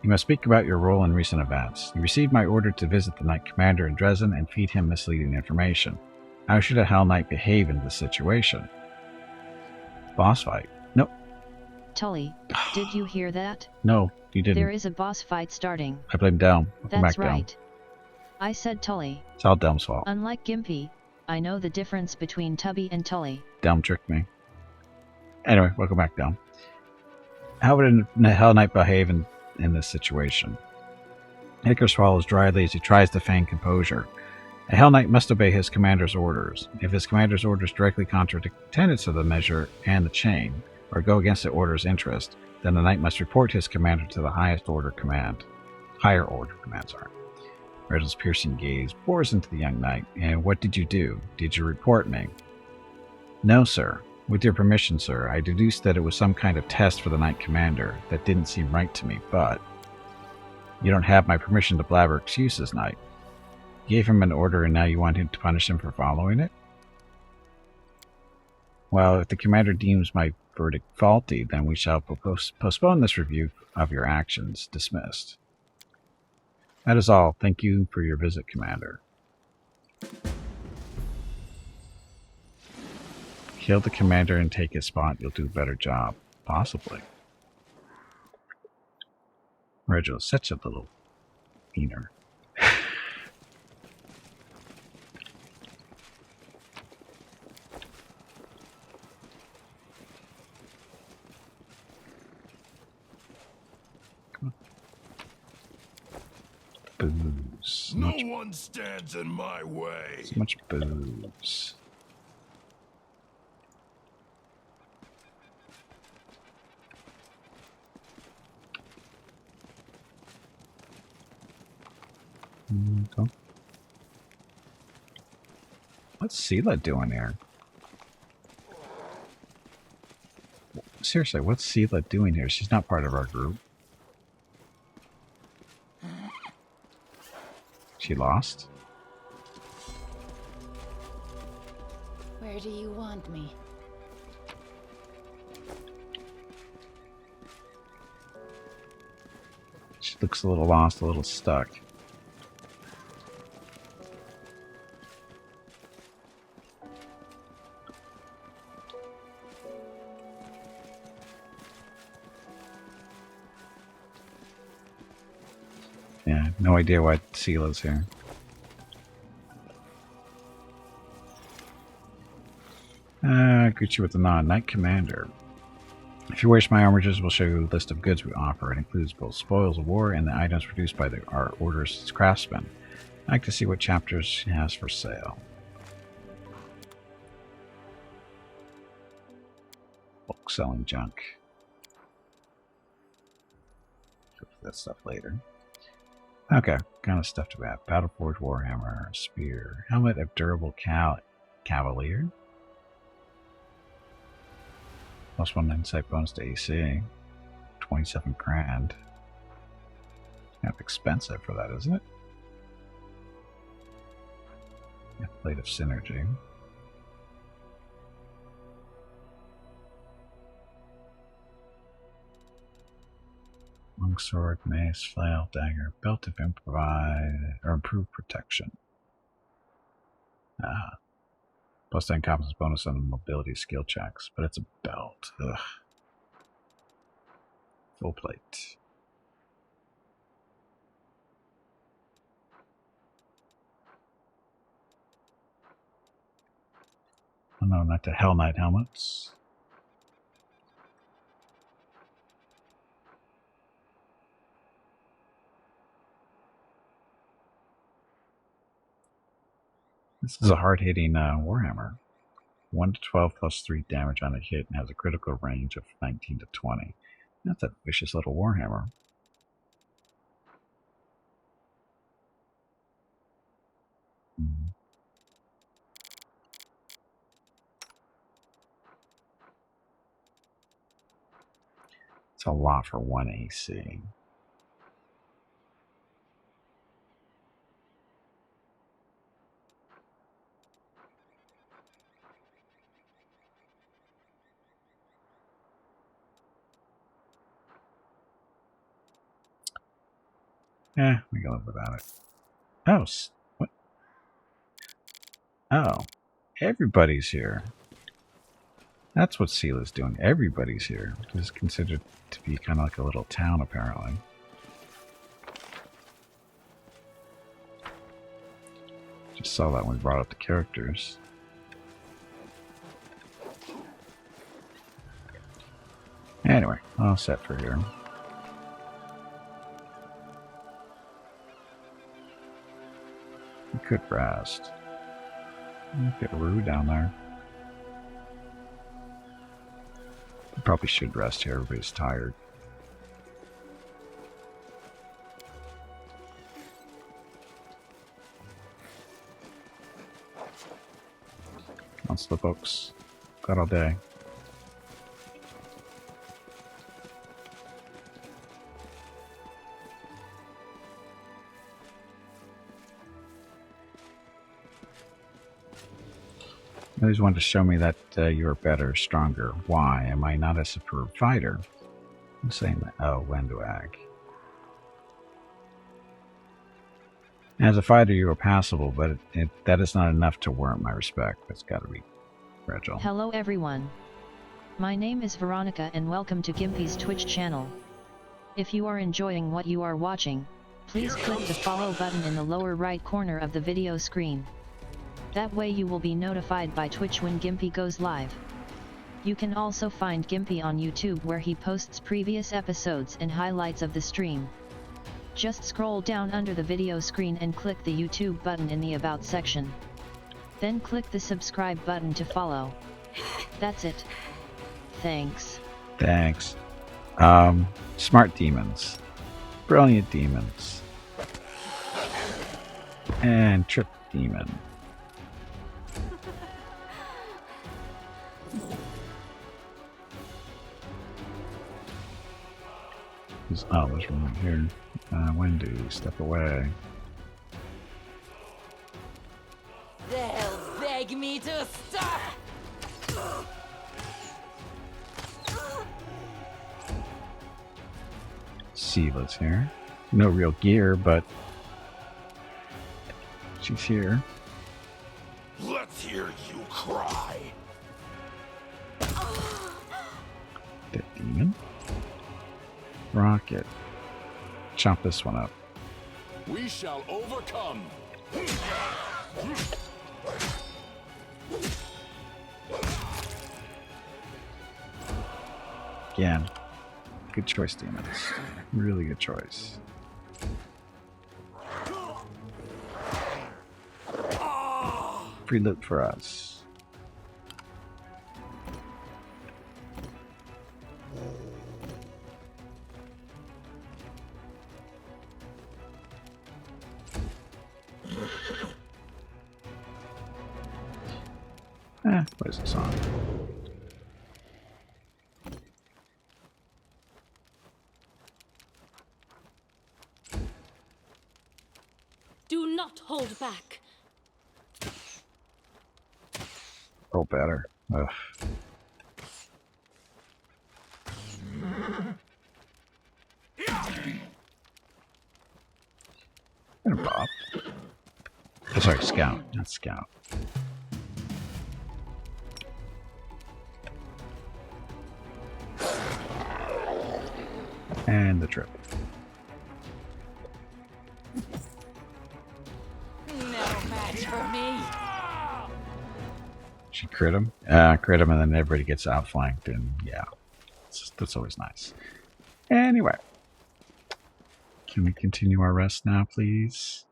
You must speak about your role in recent events. You received my order to visit the Knight Commander in Dresden and feed him misleading information. How should a Hell Knight behave in this situation? Boss fight. Nope.
Tully, did you hear that?
No, you didn't.
There is a boss fight starting.
I blame Delm.
That's right. I said Tully.
It's all Delm's fault.
Unlike Gimpy, I know the difference between Tubby and Tully.
Delm tricked me. Anyway, welcome back, Delm. How would a Hell Knight behave in this situation? Hickory swallows dryly as he tries to feign composure. A Hell Knight must obey his commander's orders. If his commander's orders directly contradict the tenets of the measure and the chain, or go against the order's interest, then the knight must report his commander to the higher order command. Reginald's piercing gaze bores into the young knight. And what did you do? Did you report me? No, sir. With your permission, sir, I deduced that it was some kind of test for the Knight Commander. That didn't seem right to me, but... You don't have my permission to blabber excuses, Knight. You gave him an order and now you want him to punish him for following it? Well, if the Commander deems my verdict faulty, then we shall postpone this review of your actions. Dismissed. That is all. Thank you for your visit, Commander. Kill the commander and take his spot. You'll do a better job. Possibly. Reginald's such a little beaner. booze.
No one stands in my way.
So much booze. Okay. What's Sela doing here? Seriously, what's Sela doing here? She's not part of our group. She lost?
Where do you want me?
She looks a little lost, a little stuck. Yeah, no idea why Sela's here. Greet you with the nod. Knight Commander. If you wish, my armorers will show you a list of goods we offer. It includes both spoils of war and the items produced by our order's craftsmen. I'd like to see what chapters she has for sale. Bulk selling junk. Look for that stuff later. Okay, kind of stuff to have. Battleforged Warhammer, Spear, Helmet of Durable Cavalier. Plus 1 insight bonus to AC. 27 grand. Kind of expensive for that, isn't it? Yeah, Plate of Synergy. Longsword, mace, flail, dagger, belt of improved protection. Plus 10 competence bonus on mobility skill checks, but it's a belt. Ugh. Full plate. Oh no, not the Hell Knight helmets. This is a hard-hitting Warhammer. 1 to 12 plus 3 damage on a hit and has a critical range of 19 to 20. That's a vicious little Warhammer. It's a lot for 1 AC. Yeah, we can live without it. Oh, what? Oh, everybody's here. That's what Sela's doing. Everybody's here. It's considered to be kind of like a little town, apparently. Just saw that when we brought up the characters. Anyway, all set for here. We could rest. Get Rue down there. We probably should rest here. Everybody's tired. On the books. Got all day. I always wanted to show me that you're better, stronger. Why? Am I not a superb fighter? I'm saying that. Oh, Wenduag. As a fighter, you are passable, but that is not enough to warrant my respect. That's got to be Regil.
Hello everyone. My name is Veronica and welcome to Gimpy's Twitch channel. If you are enjoying what you are watching, please click the follow button in the lower right corner of the video screen. That way you will be notified by Twitch when Gimpy goes live. You can also find Gimpy on YouTube where he posts previous episodes and highlights of the stream. Just scroll down under the video screen and click the YouTube button in the About section. Then click the subscribe button to follow. That's it. Thanks.
Thanks. Smart demons. Brilliant demons. And trick demon. Oh, there's one right here. Wendy, step away.
They'll beg me to stop!
Sila's here. No real gear, but she's here.
Let's hear you cry.
Dead demon. Rocket. Chop this one up.
We shall overcome.
Again. Good choice, demons. Really good choice. Free loot for us. What is this on?
Do not hold back.
Roll better. Ugh. And a Bob. Oh, sorry, scout. Not scout. And the trip.
No match for me.
She crit him. Crit him, and then everybody gets outflanked, and yeah. That's always nice. Anyway. Can we continue our rest now, please?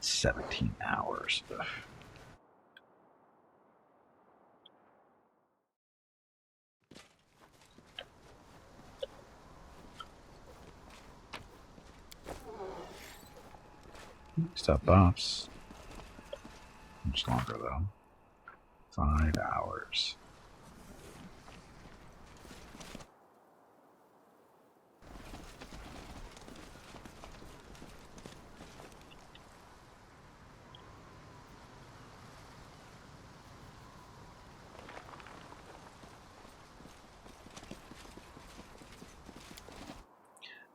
$17 Ugh. Stop buffs. Much longer though. 5 hours.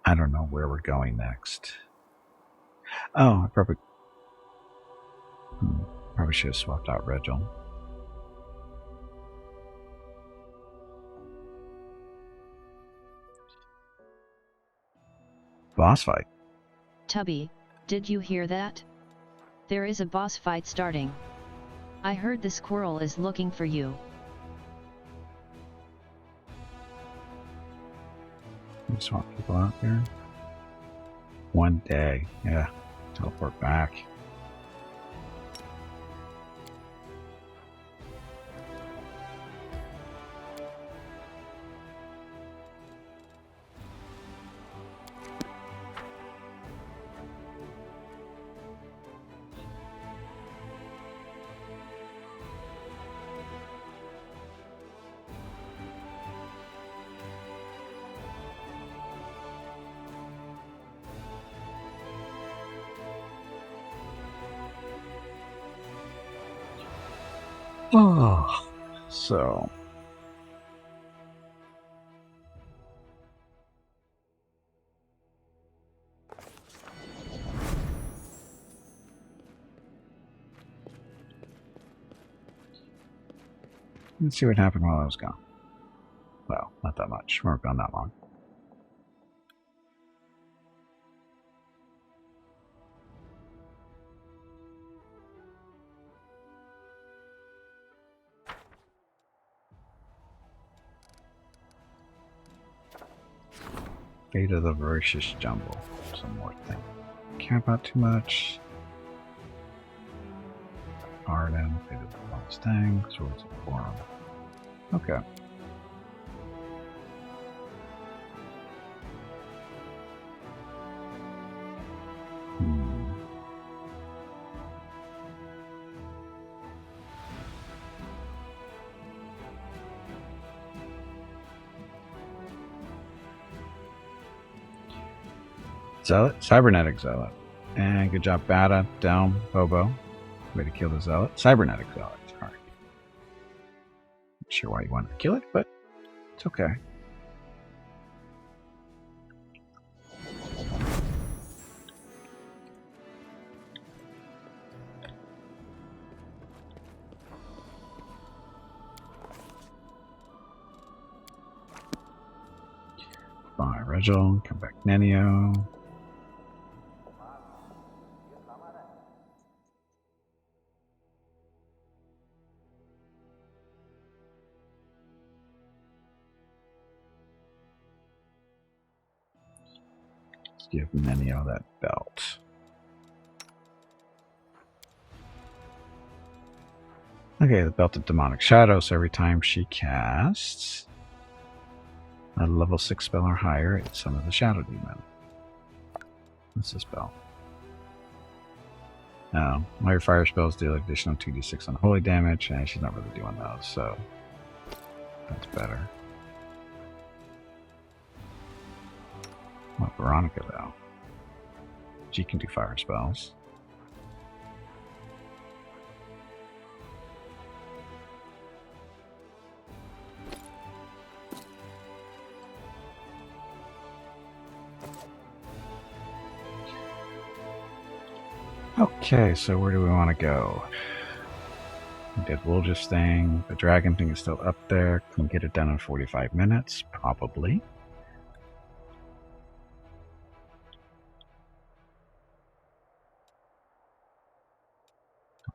I don't know where we're going next. Oh, I probably should have swapped out Regil. Boss fight.
Tubby, did you hear that? There is a boss fight starting. I heard the squirrel is looking for you.
Let me swap people out here. 1 day. Yeah. Teleport back. Oh, so let's see what happened while I was gone. Well, not that much. We weren't gone that long. Fate of the Voracious Jumble. Some more thing. Care about too much. Arden, Fate of the Lost Tang, Swords of Forum. Okay. Zealot, Cybernetic Zealot. And good job, Bata, down, Bobo. Way to kill the Zealot. Cybernetic Zealot, sorry. Not sure why you wanted to kill it, but it's okay. Bye, Regil. Come back, Nenio. Give Nenio that belt. Okay, the belt of demonic shadow. So every time she casts a level 6 spell or higher, it summons the shadow demon. What's this belt? Oh, all your fire spells deal additional 2d6 on holy damage, and she's not really doing those, so that's better. Well, Veronica, though. She can do fire spells. Okay, so where do we want to go? We did Wolger's thing. The dragon thing is still up there. Can we get it done in 45 minutes? Probably.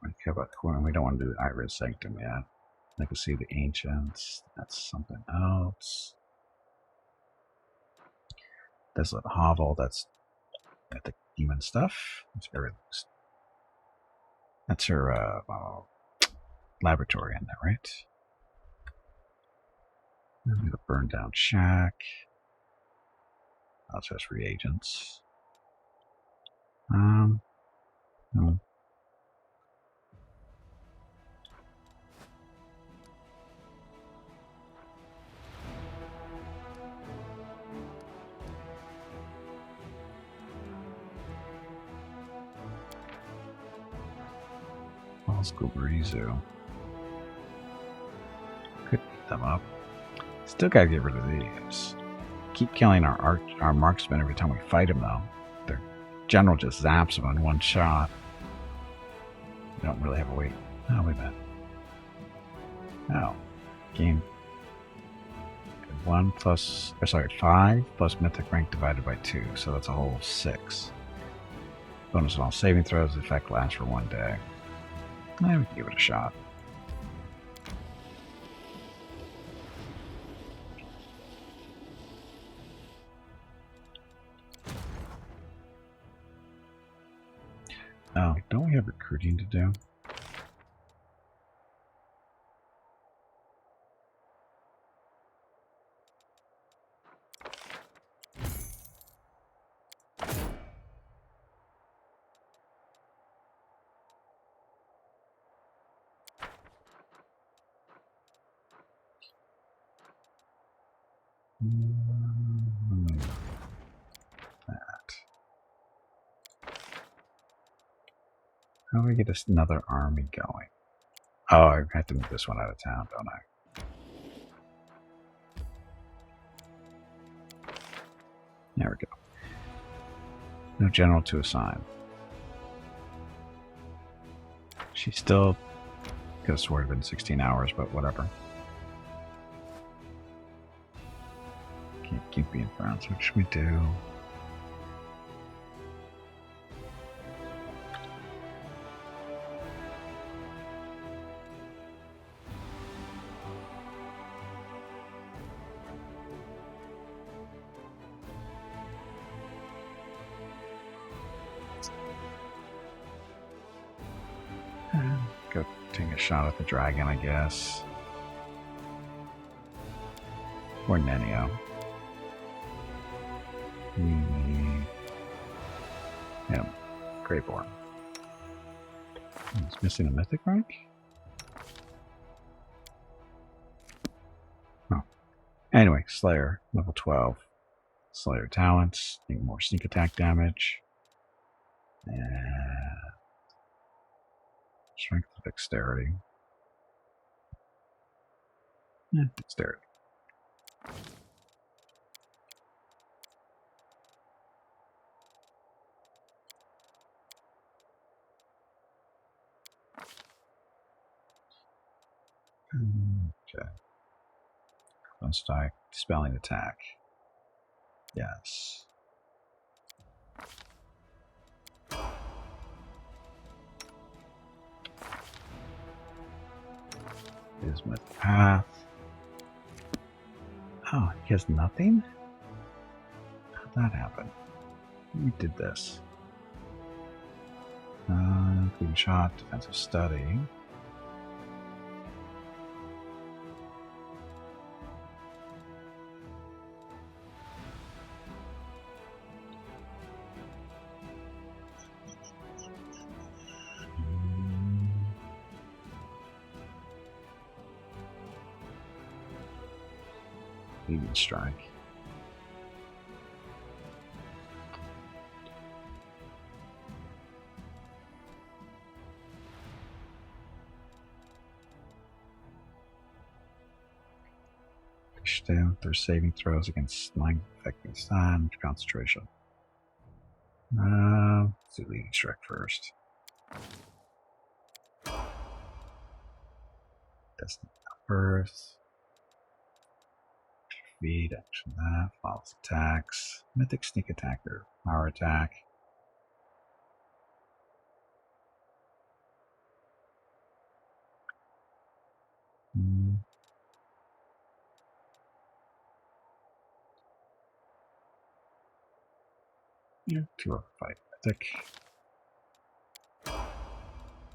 Okay, about we don't want to do the Iris Sanctum yet. I can see the Ancients. That's something else. Desolate Hovel. That's the demon stuff. That's her laboratory in there, right? And the burned down shack. That's just reagents. No. Let's go Brizu. Could beat them up. Still gotta get rid of these. Keep killing our marksman every time we fight him, though. Their general just zaps them in one shot. We don't really have a wait. Oh, wait a minute. Oh. Gain 5 plus mythic rank divided by 2, so that's a whole 6. Bonus on all saving throws. The effect lasts for 1 day. We can give it a shot. Oh, don't we have recruiting to do? How do we get another army going? Oh, I have to move this one out of town, don't I? There we go. No general to assign. She still could have sworn it in 16 hours, but whatever. Can't keep being France. What should we do? Take a shot at the dragon, I guess. Or Nenio. Yeah, Greyborn. He's missing a mythic rank? Oh. Anyway, Slayer, level 12. Slayer talents, need more sneak attack damage. And strength and dexterity. Yeah, dexterity. Okay. Let's die. Dispelling attack. Yes. Here's my path. Oh, he has nothing? How'd that happen? We did this. Clean shot, defensive study. Leading strike. Push down their saving throws against slang affecting stand concentration. Let's do leading strike first. Destiny Birth. Feed, action that, follows attacks. Mythic Sneak Attacker, power attack. Yeah, 2 or 5 mythic.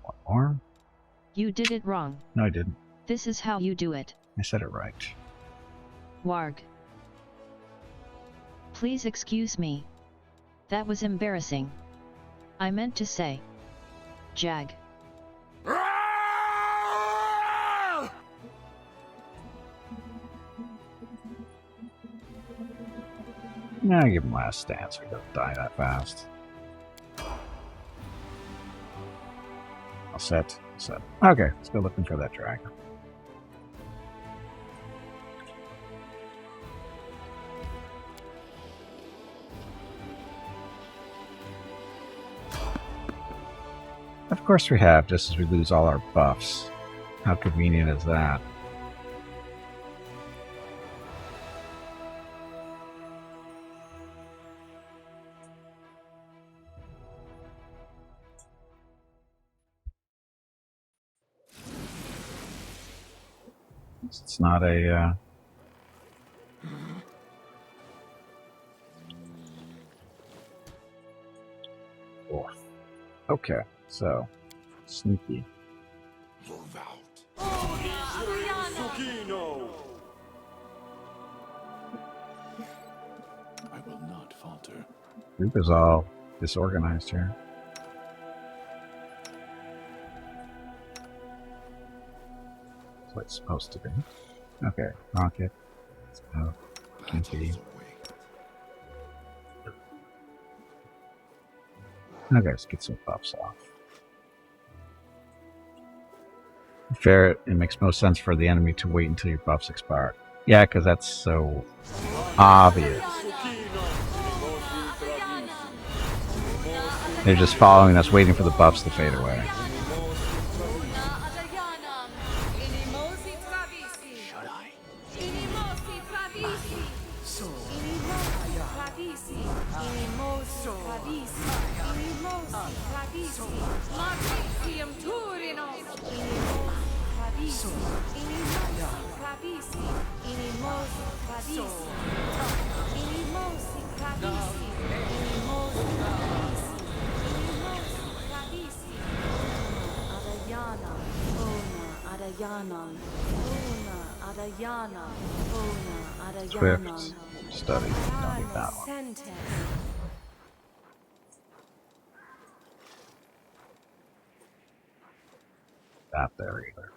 One more.
You did it wrong.
No, I didn't.
This is how you do it.
I said it right.
Warg. Please excuse me. That was embarrassing. I meant to say. Jag.
Nah, give him last stance so he doesn't die that fast. All set. Set. Okay, let's go looking for that dragon. Of course we have, just as we lose all our buffs. How convenient is that? It's not a, Oh. Okay, so, sneaky.
Move out.
I will not falter.
Group is all disorganized here. That's what it's supposed to be. Okay, rocket. Let's go. Gimpy. Okay, let's get some buffs off. Fair, it makes most sense for the enemy to wait until your buffs expire. Yeah, because that's so obvious. They're just following us, waiting for the buffs to fade away.
Adayanon. Ona Adayanon. Ona
Swift
Adayanon.
study. Don't need that one.
Sente.
Not there either.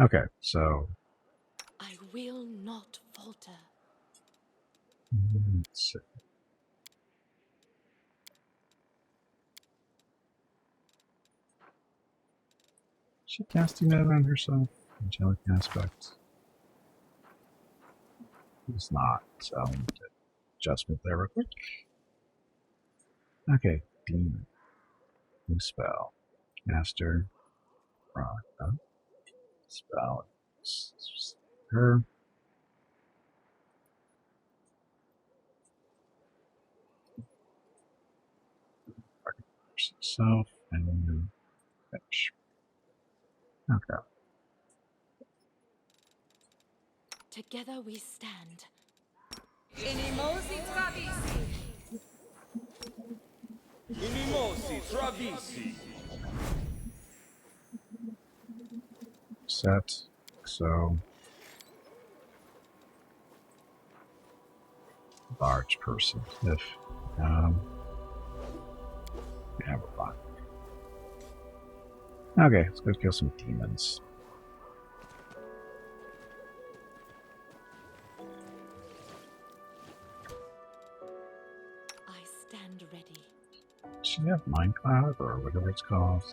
Okay, so
I will not falter.
let's see. Is she casting that on herself? Angelic aspect. It's not, so I'll need to adjustment there real quick. Okay, demon. New spell. Master. Rock. Spell. Her. Self and then finish. Okay.
Together we stand.
Inimosi Travisi. Inimosi Travisi.
Set. So large person. If yeah, we're fine. Okay, let's go kill some demons.
I stand ready.
Does she have Mind Cloud or whatever it's called?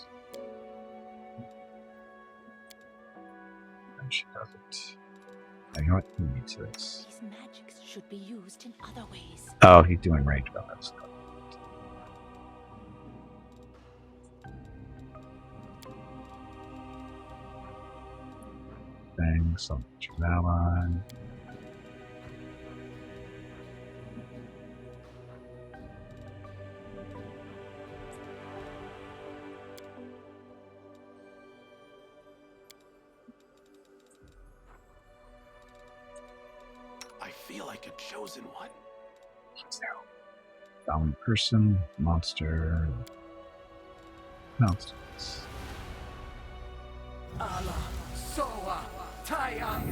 No, she doesn't. You know what? He needs this.
These magics should be used in other ways.
Oh, he's doing range bonus. Bang, some ally.
I feel like a chosen one.
Down person, monster, monsters.
Allah. Soa. Taya.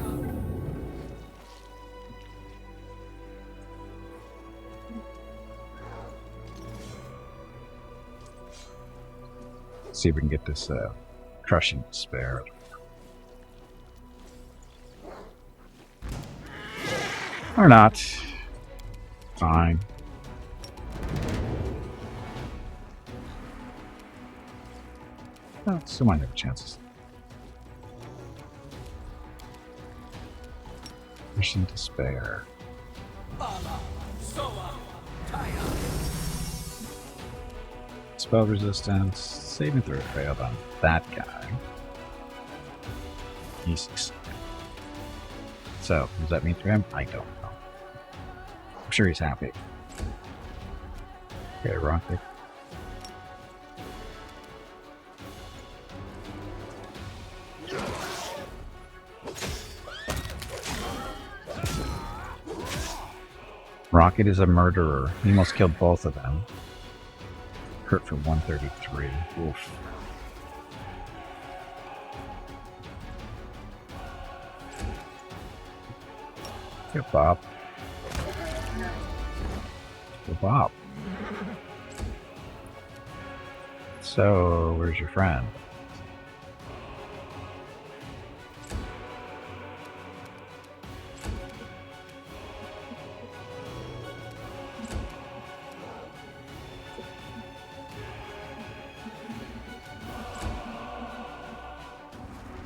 See if we can get this crushing despair. Or not. Fine. Oh, still might have chances. Crushing despair.
Allah. Soa. Taya.
Spell resistance. Saving throw failed on that guy. He succeeded. So, what does that mean for him? I don't know. I'm sure he's happy. Okay, Rocket. Rocket is a murderer. He almost killed both of them. Hurt for 133. Oof. Good Bob. Good Bob. So, where's your friend?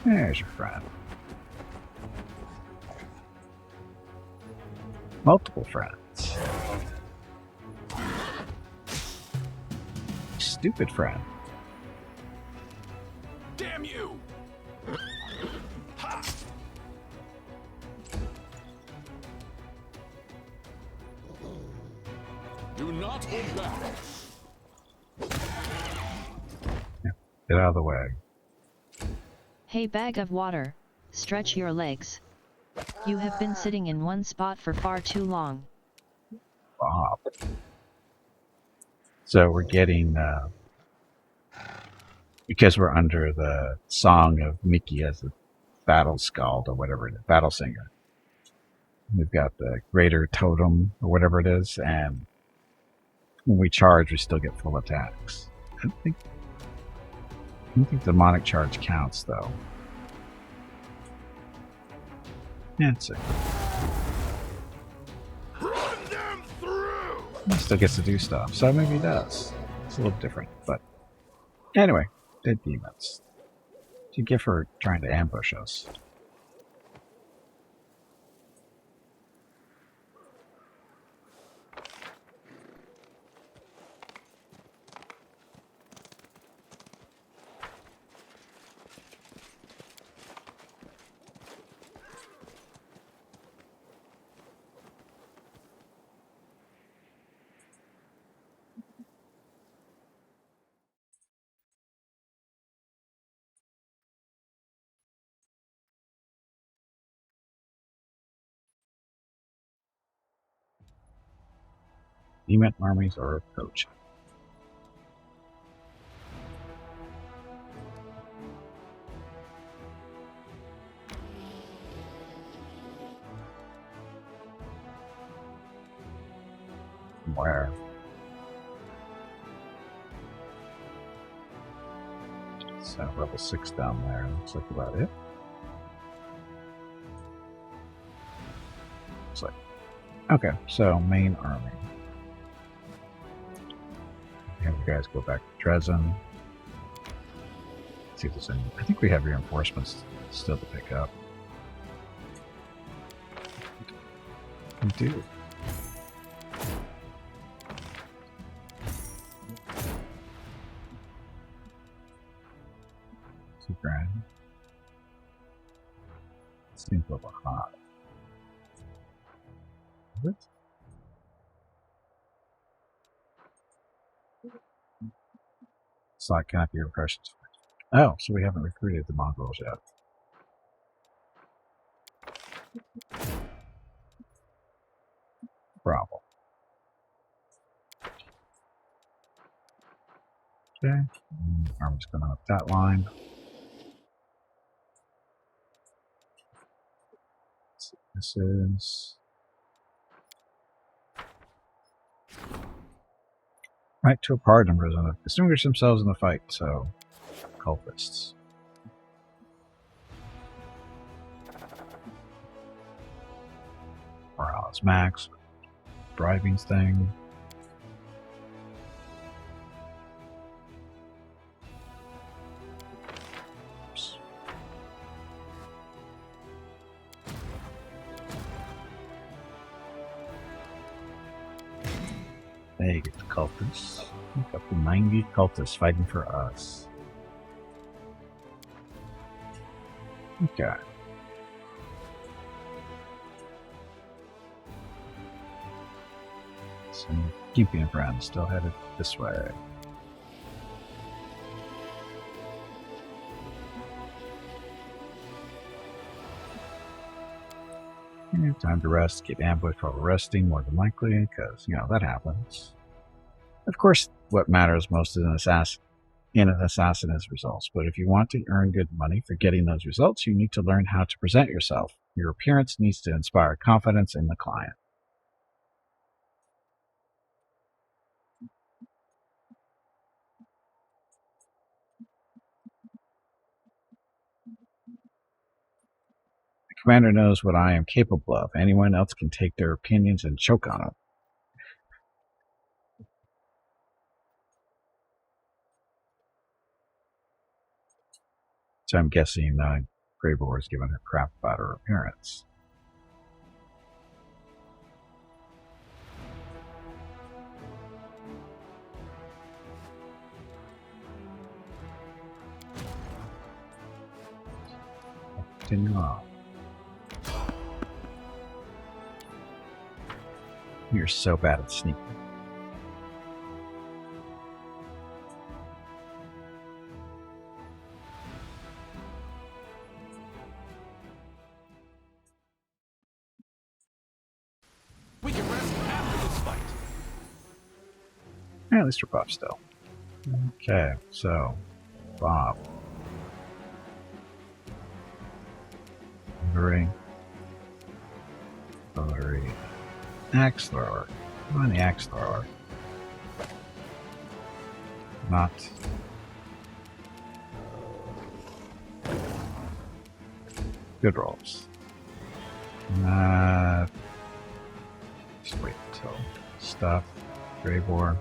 There's your friend. Multiple friends. Stupid friend.
Damn you! Ha!
Do not hold back.
Get out of the way.
Hey bag of water, stretch your legs. You have been sitting in one spot for far too long.
Bob. So we're getting, because we're under the song of Mickey as the battle skald or whatever it is, battle singer. We've got the greater totem or whatever it is, and when we charge, we still get full attacks. I don't think demonic charge counts, though. Yeah, it's
Run them through!
he still gets to do stuff, so maybe he does. It's a little different, but anyway, dead demons. What do you get for trying to ambush us? Demon armies are approaching. Where? So level 6 down there. Looks like about it. Looks like. Okay, so main army. Have you guys go back to Dresden. See if there's any. I think we have reinforcements still to pick up. We do. Grand. Seems a little hot. Is it? Slot cannot be repressions. Oh, so we haven't recruited the Mongols yet. Problem. Okay. Army's going up that line. This is right to a pardon prison have distinguished themselves in the fight, so cultists. Morale is max. Bribing thing. Oops. They get the cultists. We've got the 90 cultists fighting for us. Okay. So Gimpy and friends still headed this way. Time to rest, get ambushed while resting, more than likely, because, you know, that happens. Of course, what matters most in an assassin is results, but if you want to earn good money for getting those results, you need to learn how to present yourself. Your appearance needs to inspire confidence in the client. The commander knows what I am capable of. Anyone else can take their opinions and choke on them. So I'm guessing Greyboar is giving her crap about her appearance. Continue on. You're so bad at sneaking. At least we're buff still. Okay, so Bob. Ring. Axe thrower. Come on, the axe thrower. Not. Good rolls. Just wait until stuff. Grave War.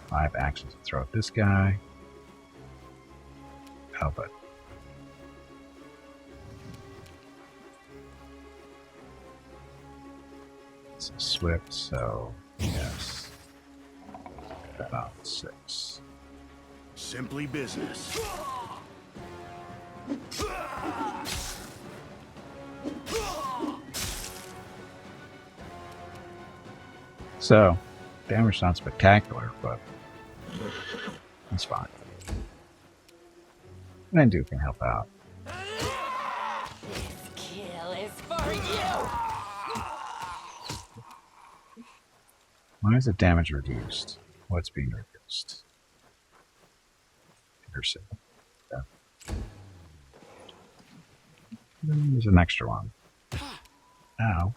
5 actions to throw at this guy. Oh, but. It's a swift, so yes. About 6.
Simply business.
So, damage not spectacular, but it's fine. And Duke can help out.
This kill is for you!
Why is the damage reduced? What's being reduced? Piercing. Yeah. There's an extra one. Ow.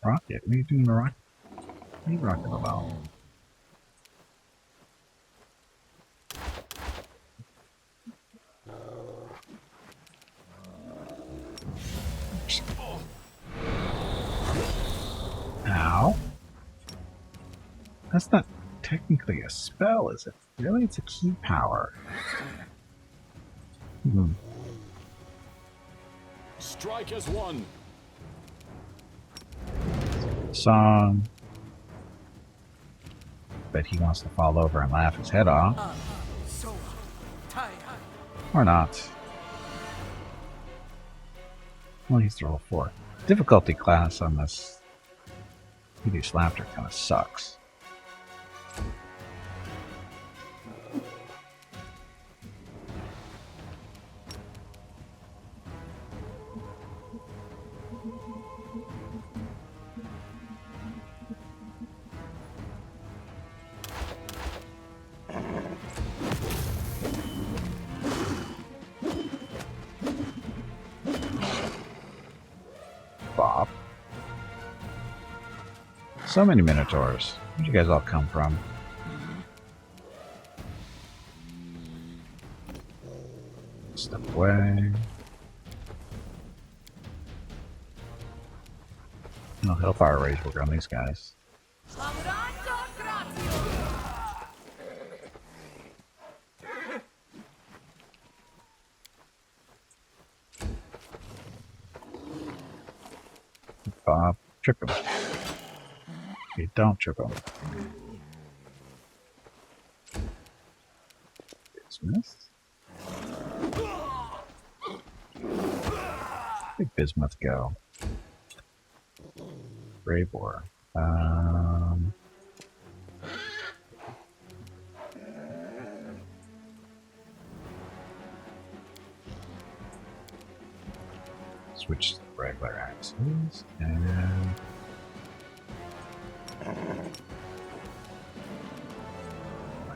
Rocket? What are you doing to rocket? What are you rocking about? Ow. That's not technically a spell, is it? Really? It's a key power.
Strike as one.
Song. Bet he wants to fall over and laugh his head off.
Soa, Taya.
Or not. Well, he's to roll 4. Difficulty class on this hideous laughter kind of sucks. Bob. So many Minotaurs. Where'd you guys all come from? Step away. No Hellfire Rage work on these guys. Bob, trip him. You don't trip him. Bismuth? Where'd Bismuth go? Brave War. Switch to the regular axes and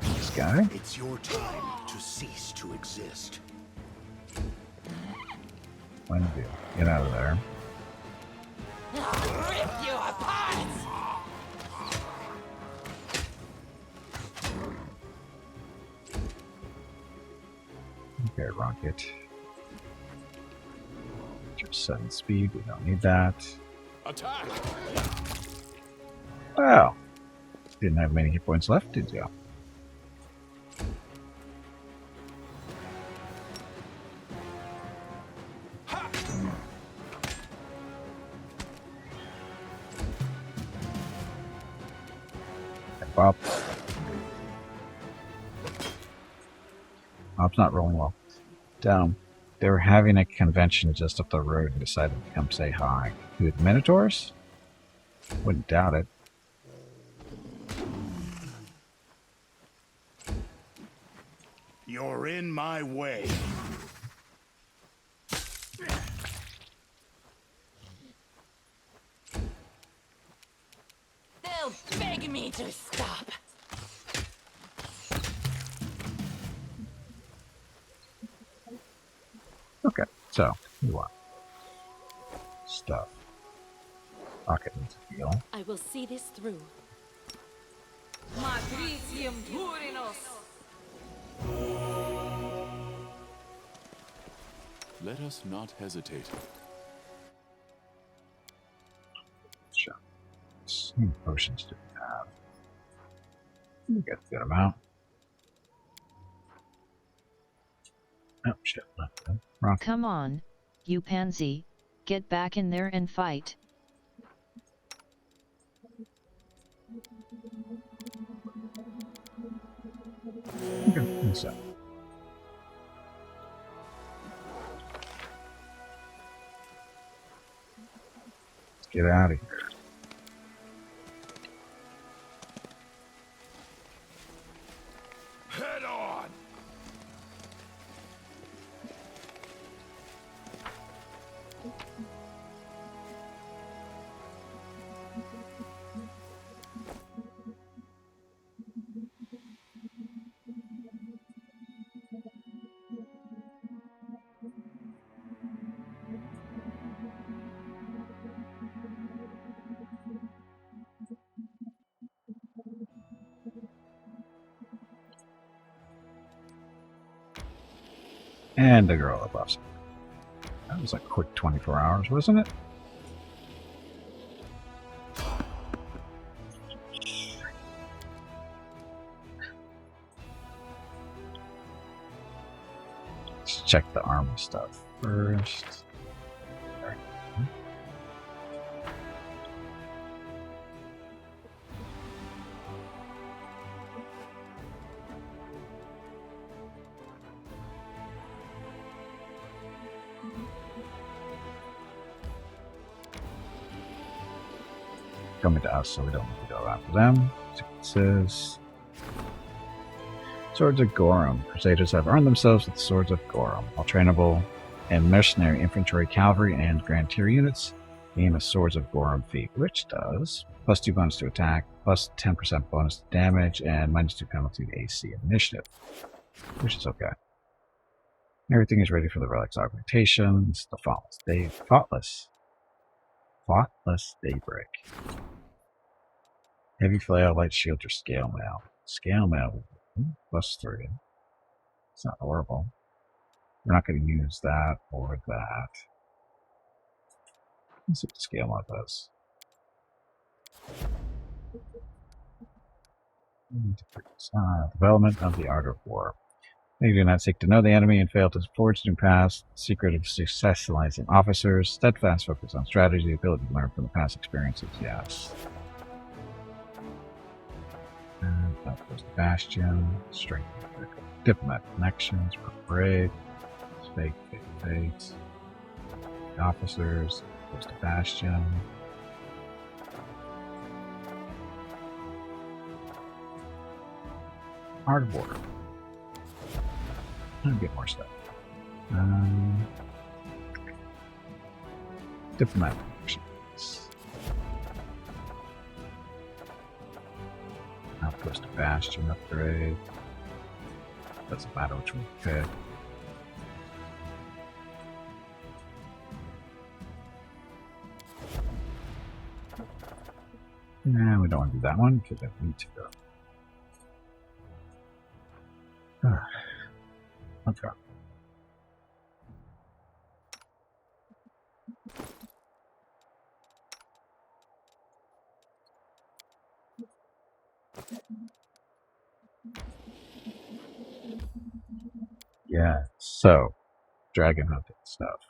this guy.
It's your time to cease to exist.
When do? Get out of there.
I'll rip you apart!
Okay, rocket. Just 7 speed. We don't need that.
Attack!
Wow. Didn't have many hit points left, did you? Bob. Bob's not rolling well. Down. They were having a convention just up the road and decided to come say hi. Who, the Minotaurs? Wouldn't doubt it.
You're in my way.
They'll
Okay, so you want stuff. Rocket needs a heal.
I will see this through.
Matricium Turinos.
Let us not hesitate.
Sure. How many potions do we have? We got a good amount. Oh shit, left them. Wrong.
Come on, you pansy, get back in there and fight.
Okay, so. Let's get out of here.
Head on!
And the girl above us. That was a quick 24 hours, wasn't it? Let's check the army stuff first. Coming to us, so we don't need to go after them. So it says, Swords of Gorham. Crusaders have armed themselves with the Swords of Gorham. All trainable and mercenary infantry, cavalry, and grand tier units gain a Swords of Gorham feat, which does +2 bonus to attack, +10% bonus to damage, and -2 penalty to AC initiative, which is okay. Everything is ready for the relic's augmentations. The Thoughtless Daybreak. Heavy flail, light shield, or scale mail. Scale mail +3. It's not horrible. We're not going to use that or that. Let's see what the scale mail does. Development of the art of war. They do not seek to know the enemy and fail to forge new paths. Secret of success lies in officers. Steadfast focus on strategy, ability to learn from the past experiences. Yes. And that goes to Bastion. Strength. Diplomat connections. Brave. Fake. The officers. Goes to Bastion. Art of war. I'll get more stuff. Diplomatic actions. Outpost to Bastion upgrade. Doesn't matter which one we pick. Nah, we don't want to do that one because I need to go. Let's go. Yeah, so dragon hunting stuff.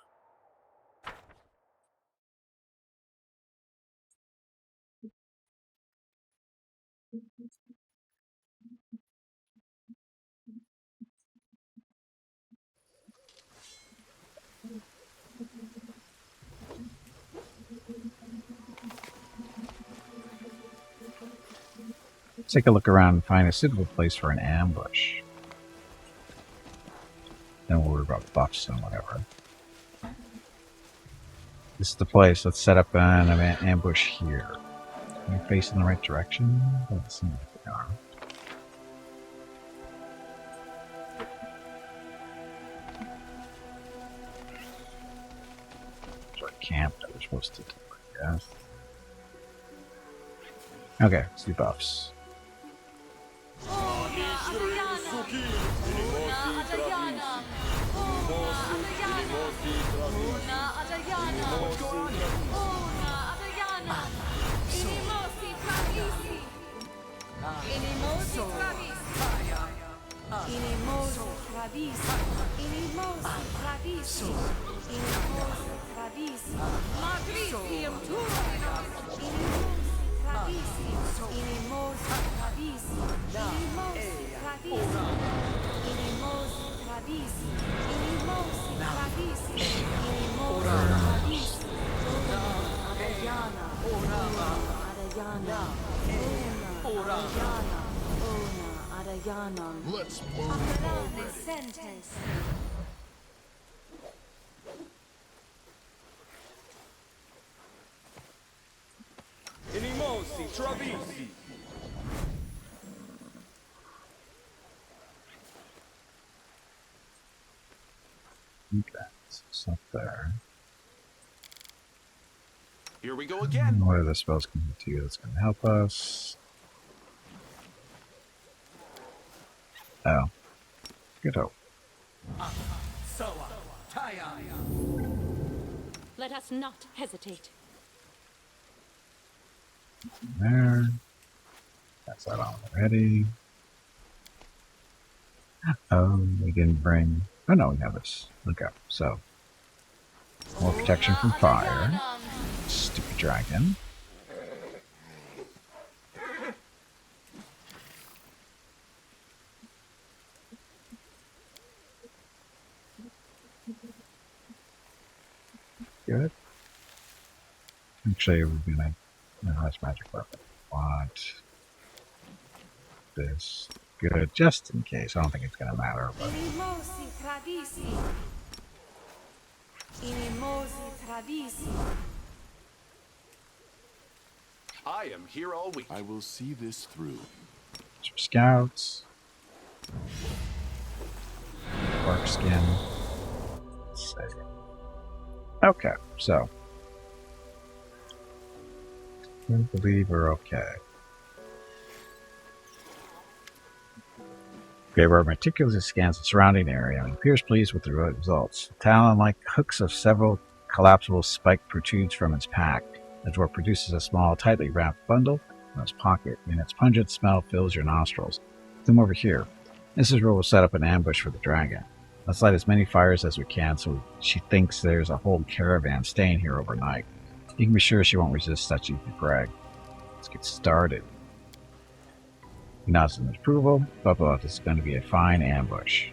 Let's take a look around and find a suitable place for an ambush. Then we'll worry about buffs and whatever. This is the place. Let's set up an ambush here. Are we facing the right direction? Doesn't seem like we are. camp that we're supposed to do, I guess. Okay, let's do buffs.
Let's move already.
Inimosi, Travisi.
Okay, so it's up there.
Here we go again.
What are the spells going to do that's going to help us? Oh. Good hope.
Soa, Taya.
Let us not hesitate.
There. That's that on already. Oh, we didn't bring... Oh no, we have this. Okay, so... More protection from fire. Stupid dragon. Good. Actually, we're gonna... No, that's magic weapon. Want... this. Good, just in case. I don't think it's gonna matter, but...
I am here all week.
I will see this through.
Some scouts. Bark skin. Let's see. Okay, so. I believe we're okay. Greybeard meticulously scans the surrounding area and appears pleased with the results. Talon-like hooks of several collapsible spikes protrudes from its pack. The dwarf produces a small, tightly wrapped bundle from his pocket, and its pungent smell fills your nostrils. Come over here. Mrs. Rule will set up an ambush for the dragon. Let's light as many fires as we can so she thinks there's a whole caravan staying here overnight. You can be sure she won't resist such easy prey. Let's get started. He nods in approval. Bubba, this is going to be a fine ambush.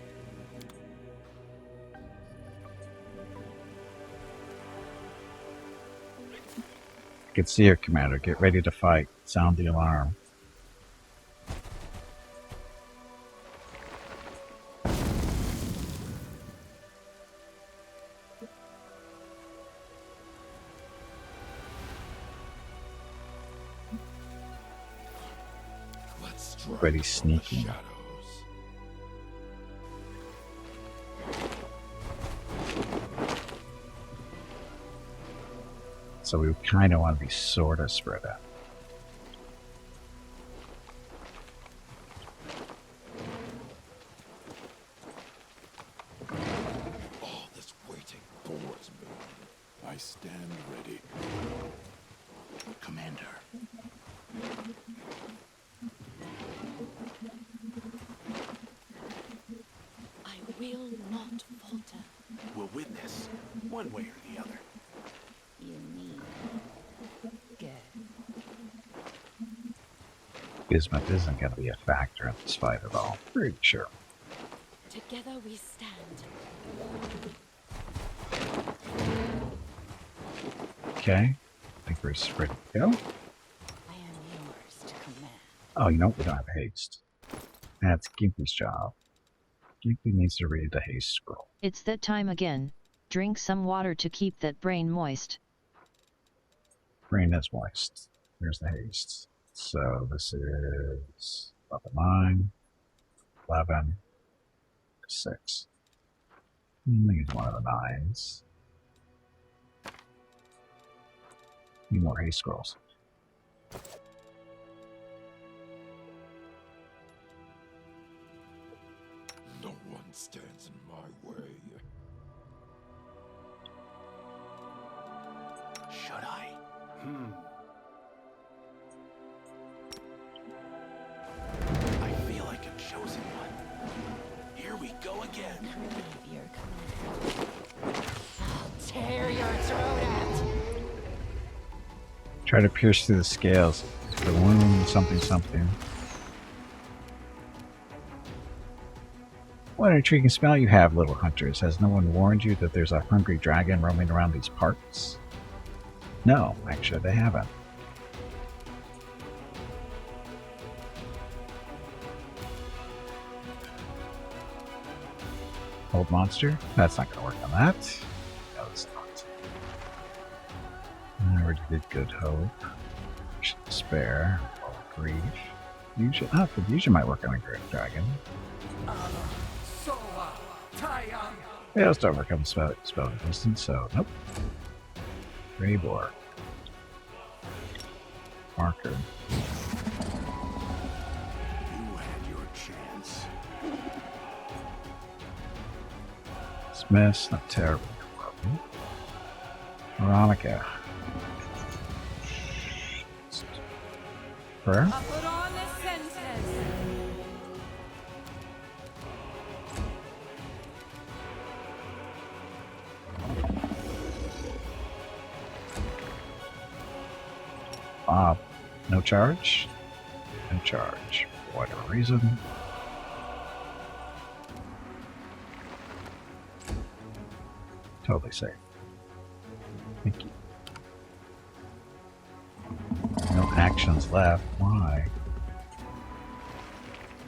You can see her, Commander. Get ready to fight. Sound the alarm. Already sneaking. So we kind of want to be sort of spread out.
All this waiting bores me. I stand ready. Commander.
I will not falter.
We'll win this, one way or the other.
You need good.
Bismuth isn't going to be a factor in this fight at all. Pretty sure.
Together we stand.
Okay. I think we're ready to go.
I am yours to command.
Oh, you know what? We don't have haste. That's Gimpy's job. Gimpy needs to read the haste scroll.
It's that time again. Drink some water to keep that brain moist.
Brain is moist. There's the haste. So this is level 9, 11, 6. I think it's one of the 9s. Need more haste scrolls.
No one stands in my way.
Should I? I feel like a chosen one. Here we go again.
Leave your command. I'll tear your throat out.
Try to pierce through the scales. The wound, something, something. What an intriguing smell you have, little hunters. Has no one warned you that there's a hungry dragon roaming around these parts? No, actually they haven't. Old monster? That's not going to work on that. No, it's not. I already did Good Hope. Despair. Or Grief. Fusion. Oh, Confusion might work on a great dragon.
Soa, Tayang.
Fails to overcome spell resistance, so nope. Raybor. Marker.
You had your chance.
Smith's not terrible. Veronica. Prayer?
Apurone senses.
Bob. No charge? No charge. For whatever reason. Totally safe. Thank you. No actions left. Why?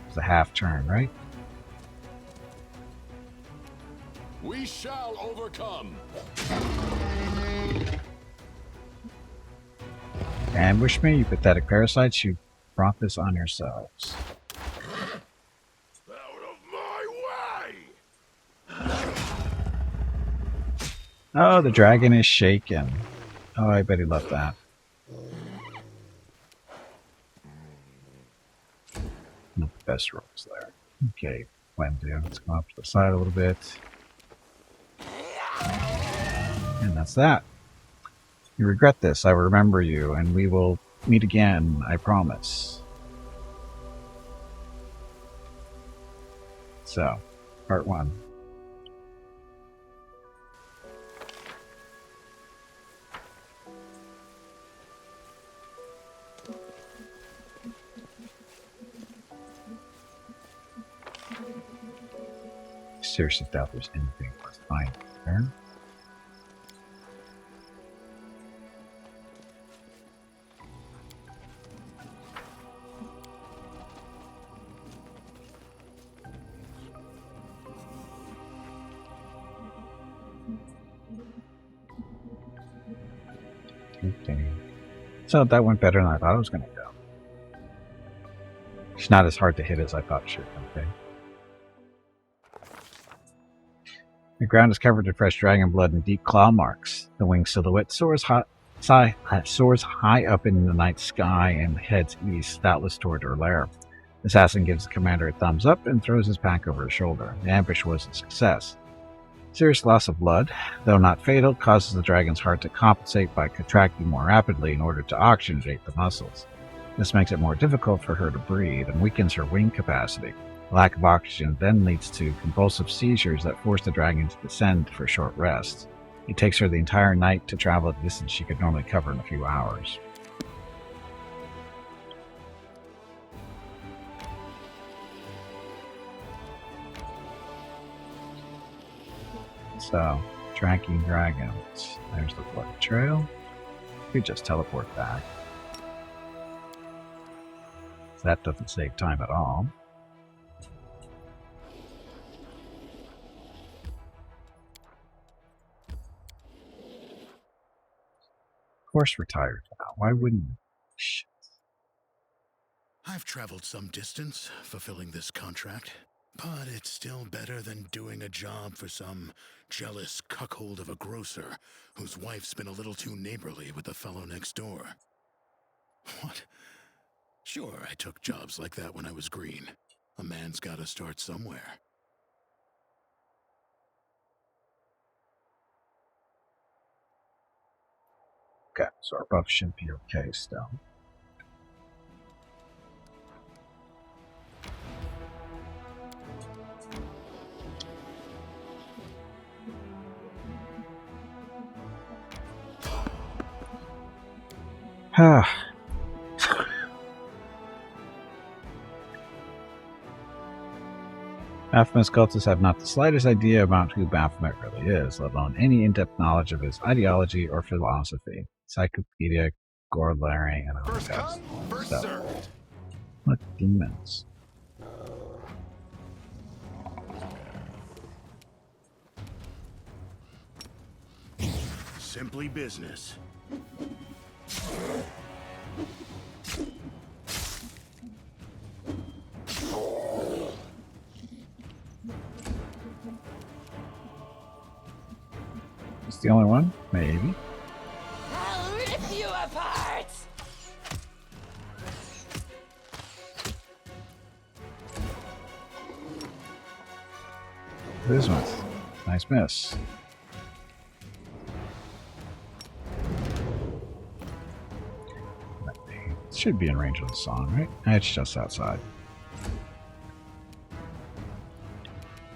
It's a half turn, right?
We shall overcome.
Ambush me, you pathetic parasites. You brought this on yourselves.
Out of my way!
Oh, the dragon is shaken. Oh, I bet he loved that. Not the best rolls there. Okay, Wendu. Let's go up to the side a little bit. And that's that. You regret this, I remember you, and we will meet again, I promise. So, part 1. Seriously doubt there's anything worth finding there. Okay. So that went better than I thought it was going to go. It's not as hard to hit as I thought it should. Okay. The ground is covered in fresh dragon blood and deep claw marks. The winged silhouette soars high up in the night sky and heads east, doubtless toward her lair. The assassin gives the commander a thumbs up and throws his pack over his shoulder. The ambush was a success. Serious loss of blood, though not fatal, causes the dragon's heart to compensate by contracting more rapidly in order to oxygenate the muscles. This makes it more difficult for her to breathe and weakens her wing capacity. Lack of oxygen then leads to convulsive seizures that force the dragon to descend for short rests. It takes her the entire night to travel a distance she could normally cover in a few hours. So, tracking dragons. There's the blood trail. You just teleport back. So that doesn't save time at all. Of course, retired now. Why wouldn't you? Shit.
I've traveled some distance fulfilling this contract.
But it's still better than doing a job for some jealous cuckold of a grocer whose wife's been a little too neighborly with the fellow next door. What? Sure, I took jobs like that when I was green. A man's gotta start somewhere.
Okay, so our buff should be okay still. Baphomet's cultists have not the slightest idea about who Baphomet really is, let alone any in-depth knowledge of his ideology or philosophy. Encyclopedia, Gorlary, and all
First
that
come, first
stuff.
served.
What demons?
Simply business.
It's the only one? Maybe.
I'll rip you apart!
Bismuth. Nice miss. It should be in range of the song, right? It's just outside.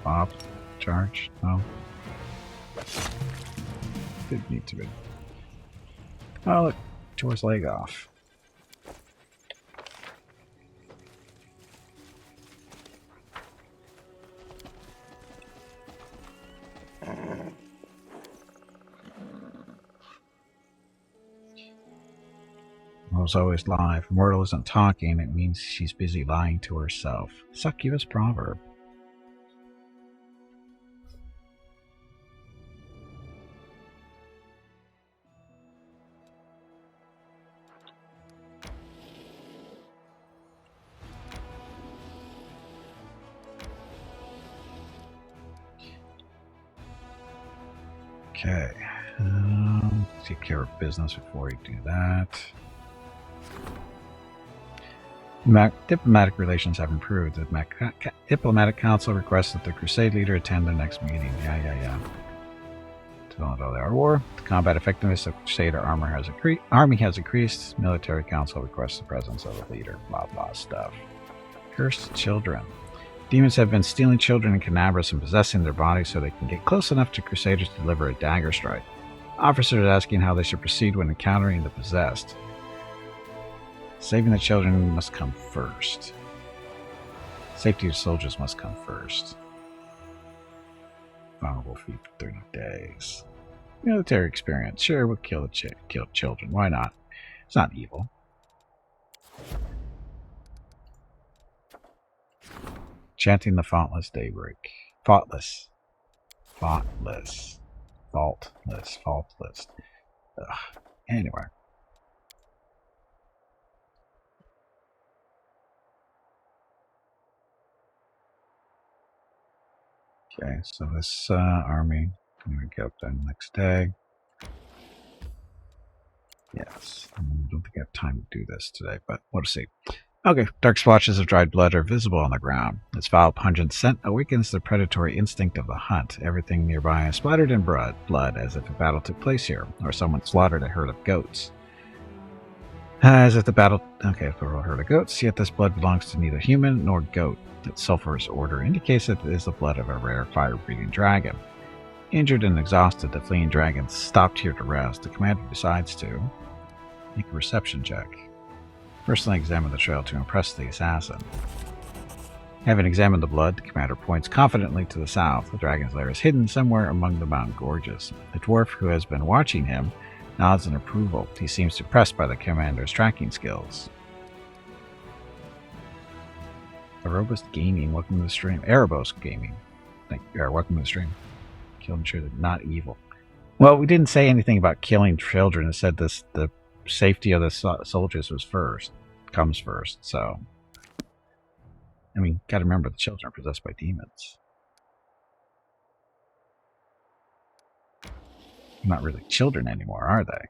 Bob. Charge. No. Did need to be. Oh, look. Tore his leg off. Mortal's always lie. If Mortal isn't talking, it means she's busy lying to herself. Succubus proverb. Okay. Take care of business before you do that. Diplomatic relations have improved. The Diplomatic Council requests that the Crusade leader attend their next meeting. Yeah. $2 war. The combat effectiveness of Crusader army has increased. Military Council requests the presence of a leader. Blah blah stuff. Cursed children. Demons have been stealing children in Canabras and possessing their bodies so they can get close enough to Crusaders to deliver a dagger strike. Officers asking how they should proceed when encountering the possessed. Saving the children must come first. Safety of soldiers must come first. Vulnerable feed for 30 days. Military experience. Sure, we'll kill children. Why not? It's not evil. Chanting the faultless daybreak. Faultless. Ugh. Anyway. Okay, so this army, I'm going to get up there the next day. Yes, I don't think I have time to do this today, but we'll see. Okay, dark splotches of dried blood are visible on the ground. Its foul, pungent scent awakens the predatory instinct of the hunt. Everything nearby is splattered in blood, as if a battle took place here, or someone slaughtered a herd of goats. As if the battle... Okay, for a herd of goats, yet this blood belongs to neither human nor goat. Its sulphurous odor indicates that it is the blood of a rare fire-breathing dragon. Injured and exhausted, the fleeing dragon stopped here to rest. The commander decides to make a perception check. Personally examine the trail to impress the assassin. Having examined the blood, the commander points confidently to the south. The dragon's lair is hidden somewhere among the mountain gorges. The dwarf, who has been watching him, nods in approval. He seems impressed by the commander's tracking skills. Erebos Gaming, welcome to the stream. Erebos Gaming, welcome to the stream. Killing children, not evil. Well, we didn't say anything about killing children. It said the safety of the soldiers comes first. So I mean, gotta remember the children are possessed by demons. They're not really children anymore, are they?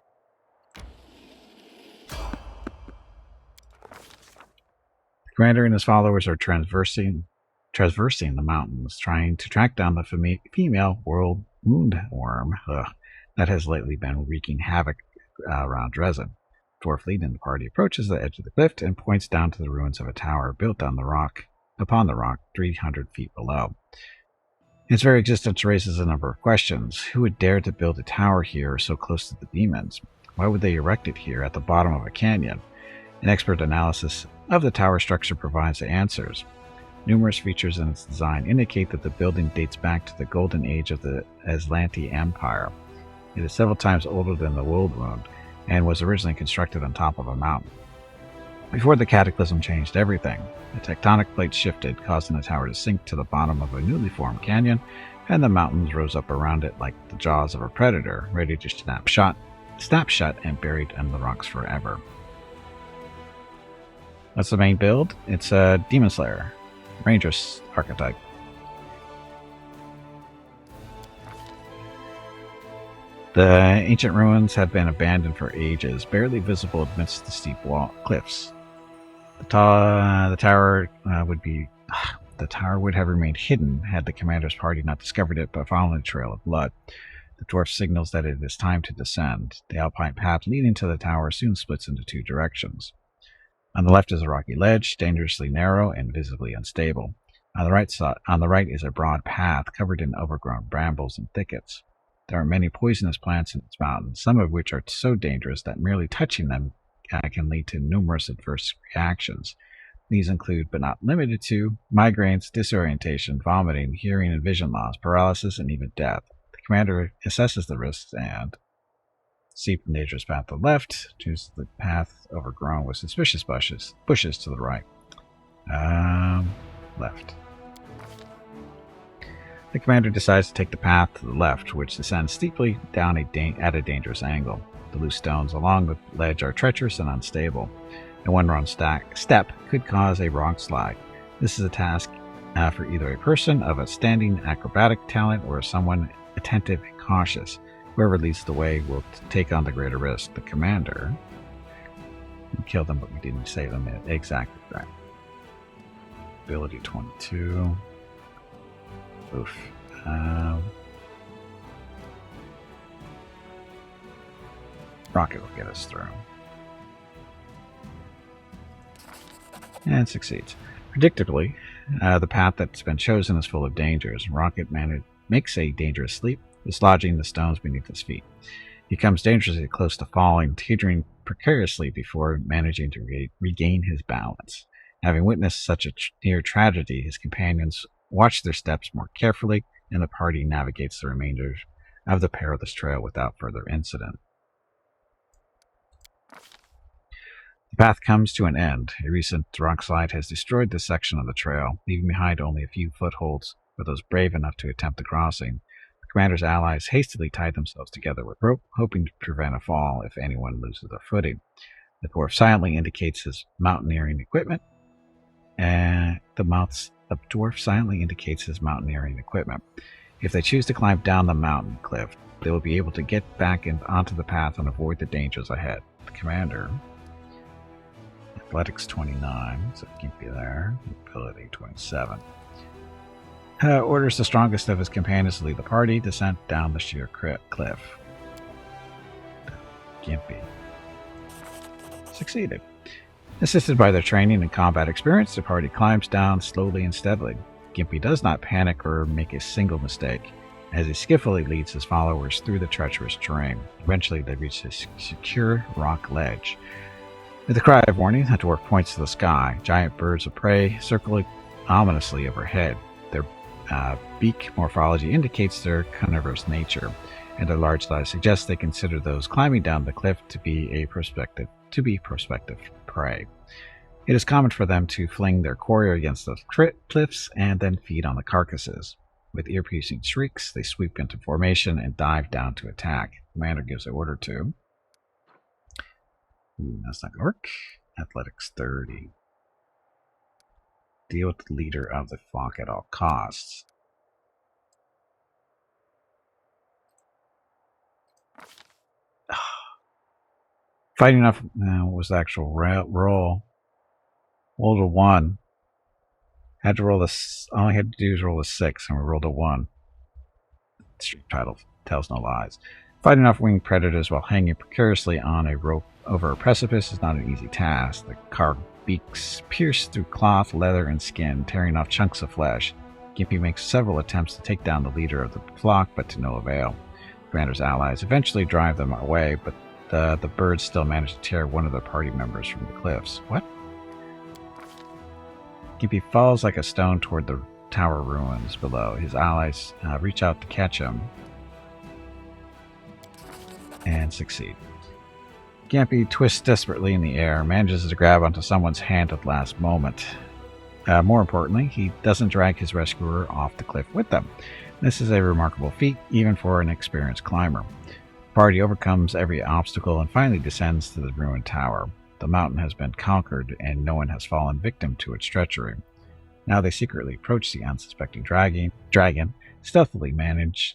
The commander and his followers are traversing the mountains, trying to track down the female world woundworm that has lately been wreaking havoc around Dresden. Dwarf leading the party approaches the edge of the cliff and points down to the ruins of a tower built on upon the rock 300 feet below. Its very existence raises a number of questions. Who would dare to build a tower here so close to the demons? Why would they erect it here at the bottom of a canyon? An expert analysis of the tower structure provides the answers. Numerous features in its design indicate that the building dates back to the golden age of the Aslanti Empire. It is several times older than the World Wound, and was originally constructed on top of a mountain. Before the cataclysm changed everything, the tectonic plates shifted, causing the tower to sink to the bottom of a newly formed canyon, and the mountains rose up around it like the jaws of a predator, ready to snap shut and buried in the rocks forever. That's the main build. It's a Demonslayer, Ranger archetype. The ancient ruins have been abandoned for ages, barely visible amidst the steep cliffs. The tower would have remained hidden had the commander's party not discovered it by following a trail of blood. The dwarf signals that it is time to descend. The alpine path leading to the tower soon splits into two directions. On the left is a rocky ledge, dangerously narrow and visibly unstable. On the right is a broad path covered in overgrown brambles and thickets. There are many poisonous plants in its mountains, some of which are so dangerous that merely touching them can lead to numerous adverse reactions. These include, but not limited to, migraines, disorientation, vomiting, hearing and vision loss, paralysis, and even death. The commander assesses the risks and, steep and dangerous path to the left, chooses the path overgrown with suspicious bushes to the right. Left. The commander decides to take the path to the left, which descends steeply down at a dangerous angle. The loose stones along the ledge are treacherous and unstable, and one wrong step could cause a wrong slide. This is a task for either a person of outstanding acrobatic talent or someone attentive and cautious. Whoever leads the way will take on the greater risk. The commander... We killed them, but we didn't save them exactly right. Ability 22... Oof. Rocket will get us through. And succeeds. Predictably, the path that's been chosen is full of dangers. Rocket makes a dangerous leap, dislodging the stones beneath his feet. He comes dangerously close to falling, teetering precariously before managing to regain his balance. Having witnessed such a near tragedy, his companions watch their steps more carefully, and the party navigates the remainder of the perilous trail without further incident. The path comes to an end. A recent rockslide has destroyed this section of the trail, leaving behind only a few footholds for those brave enough to attempt the crossing. The commander's allies hastily tie themselves together with rope, hoping to prevent a fall if anyone loses their footing. The dwarf silently indicates his mountaineering equipment, If they choose to climb down the mountain cliff, they will be able to get back onto the path and avoid the dangers ahead. The commander, Athletics 29, so Gimpy there, Ability 27, orders the strongest of his companions to lead the party, descent down the sheer cliff. Gimpy succeeded. Assisted by their training and combat experience, the party climbs down slowly and steadily. Gimpy does not panic or make a single mistake, as he skillfully leads his followers through the treacherous terrain. Eventually, they reach a secure rock ledge. With a cry of warning, the dwarf points to the sky. Giant birds of prey circle ominously overhead. Their beak morphology indicates their carnivorous nature, and their large size suggests they consider those climbing down the cliff to be prospective prey. It is common for them to fling their quarry against the cliffs and then feed on the carcasses. With ear-piercing shrieks, they sweep into formation and dive down to attack. The commander gives an order to... That's not going to work. Athletics 30. Deal with the leader of the flock at all costs. Fighting enough was the actual roll. Rolled a 1. Had to roll all I had to do was roll a 6, and we rolled a 1. Title tells no lies. Fighting off winged predators while hanging precariously on a rope over a precipice is not an easy task. The carved beaks pierce through cloth, leather, and skin, tearing off chunks of flesh. Gimpy makes several attempts to take down the leader of the flock, but to no avail. Commander's allies eventually drive them away, but the birds still manage to tear one of their party members from the cliffs. What? Gimpy falls like a stone toward the tower ruins below. His allies reach out to catch him and succeed. Gimpy twists desperately in the air, manages to grab onto someone's hand at the last moment. More importantly, he doesn't drag his rescuer off the cliff with them. This is a remarkable feat, even for an experienced climber. The party overcomes every obstacle and finally descends to the ruined tower. The mountain has been conquered, and no one has fallen victim to its treachery. Now they secretly approach the unsuspecting dragon, stealthily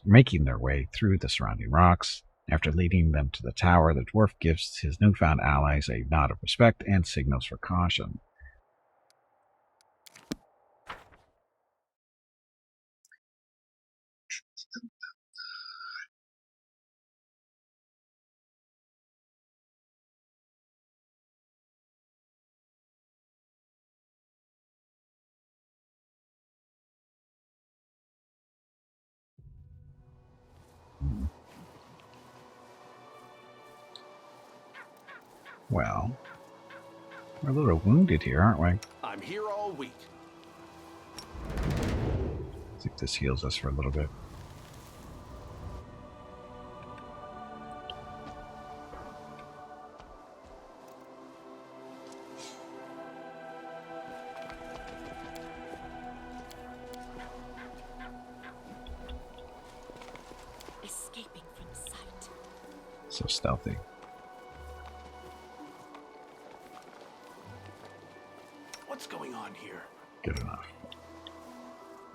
making their way through the surrounding rocks. After leading them to the tower, the dwarf gives his newfound allies a nod of respect and signals for caution. Well, we're a little wounded here, aren't we?
I'm here all week.
See if this heals us for a little bit.
Escaping from sight.
So stealthy.
What's going on here?
Good enough.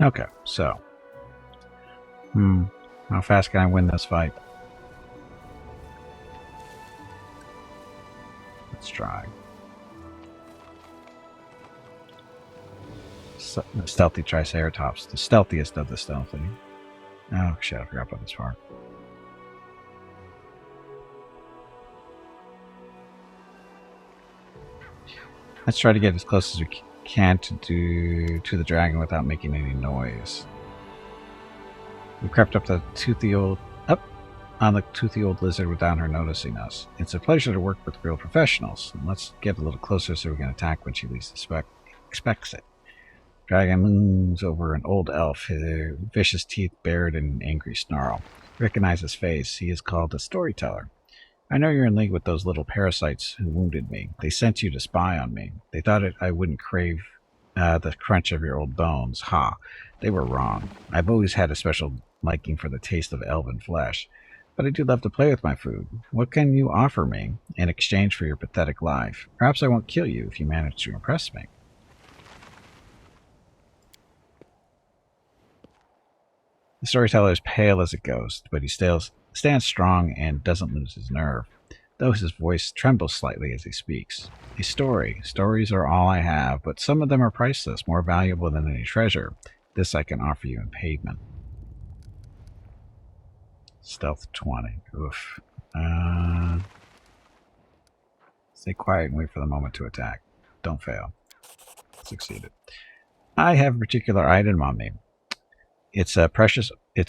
Okay, so. How fast can I win this fight? Let's try. The stealthy Triceratops. The stealthiest of the stealthy. Oh, shit, I forgot about this part. Let's try to get as close as we can to the dragon without making any noise. We crept up on the toothy old lizard without her noticing us. It's a pleasure to work with real professionals. Let's get a little closer so we can attack when she least expects it. Dragon looms over an old elf, his vicious teeth bared in an angry snarl. Recognize his face. He is called a storyteller. I know you're in league with those little parasites who wounded me. They sent you to spy on me. They thought I wouldn't crave the crunch of your old bones. Ha! They were wrong. I've always had a special liking for the taste of elven flesh, but I do love to play with my food. What can you offer me in exchange for your pathetic life? Perhaps I won't kill you if you manage to impress me. The storyteller is pale as a ghost, but he stands strong and doesn't lose his nerve, though his voice trembles slightly as he speaks. A story. Stories are all I have, but some of them are priceless, more valuable than any treasure. This I can offer you in payment. Stealth 20. Oof. Stay quiet and wait for the moment to attack. Don't fail. Succeeded. I have a particular item on me. Its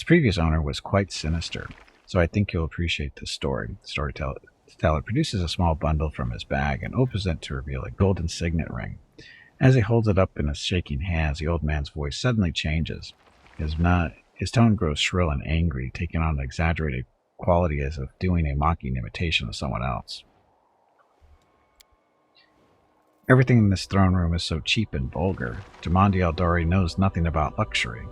previous owner was quite sinister, so I think you'll appreciate this story. The storyteller produces a small bundle from his bag and opens it to reveal a golden signet ring. As he holds it up in his shaking hands, the old man's voice suddenly changes. His tone grows shrill and angry, taking on an exaggerated quality as of doing a mocking imitation of someone else. Everything in this throne room is so cheap and vulgar. Jamandi Eldori knows nothing about luxury.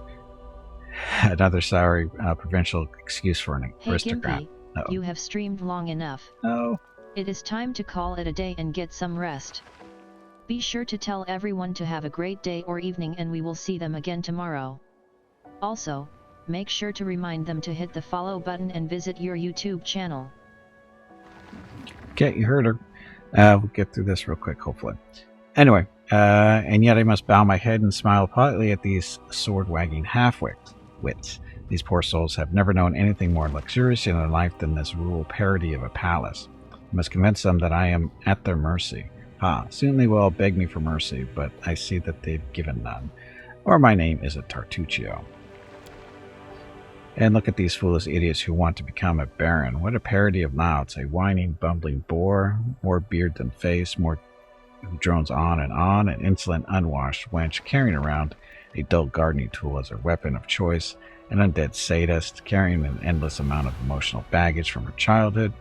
Another sorry provincial excuse for an aristocrat.
Gimpy, you have streamed long enough.
Oh.
It is time to call it a day and get some rest. Be sure to tell everyone to have a great day or evening, and we will see them again tomorrow. Also, make sure to remind them to hit the follow button and visit your YouTube channel.
Okay, you heard her. We'll get through this real quick, hopefully. Anyway, and yet I must bow my head and smile politely at these sword-wagging half-wits. These poor souls have never known anything more luxurious in their life than this rural parody of a palace. I must convince them that I am at their mercy. Soon they will all beg me for mercy, but I see that they've given none. Or my name isn't Tartuccio. And look at these foolish idiots who want to become a baron. What a parody of louts. A whining, bumbling bore, more beard than face, more who drones on, an insolent, unwashed wench carrying around a dull gardening tool as her weapon of choice, an undead sadist carrying an endless amount of emotional baggage from her childhood.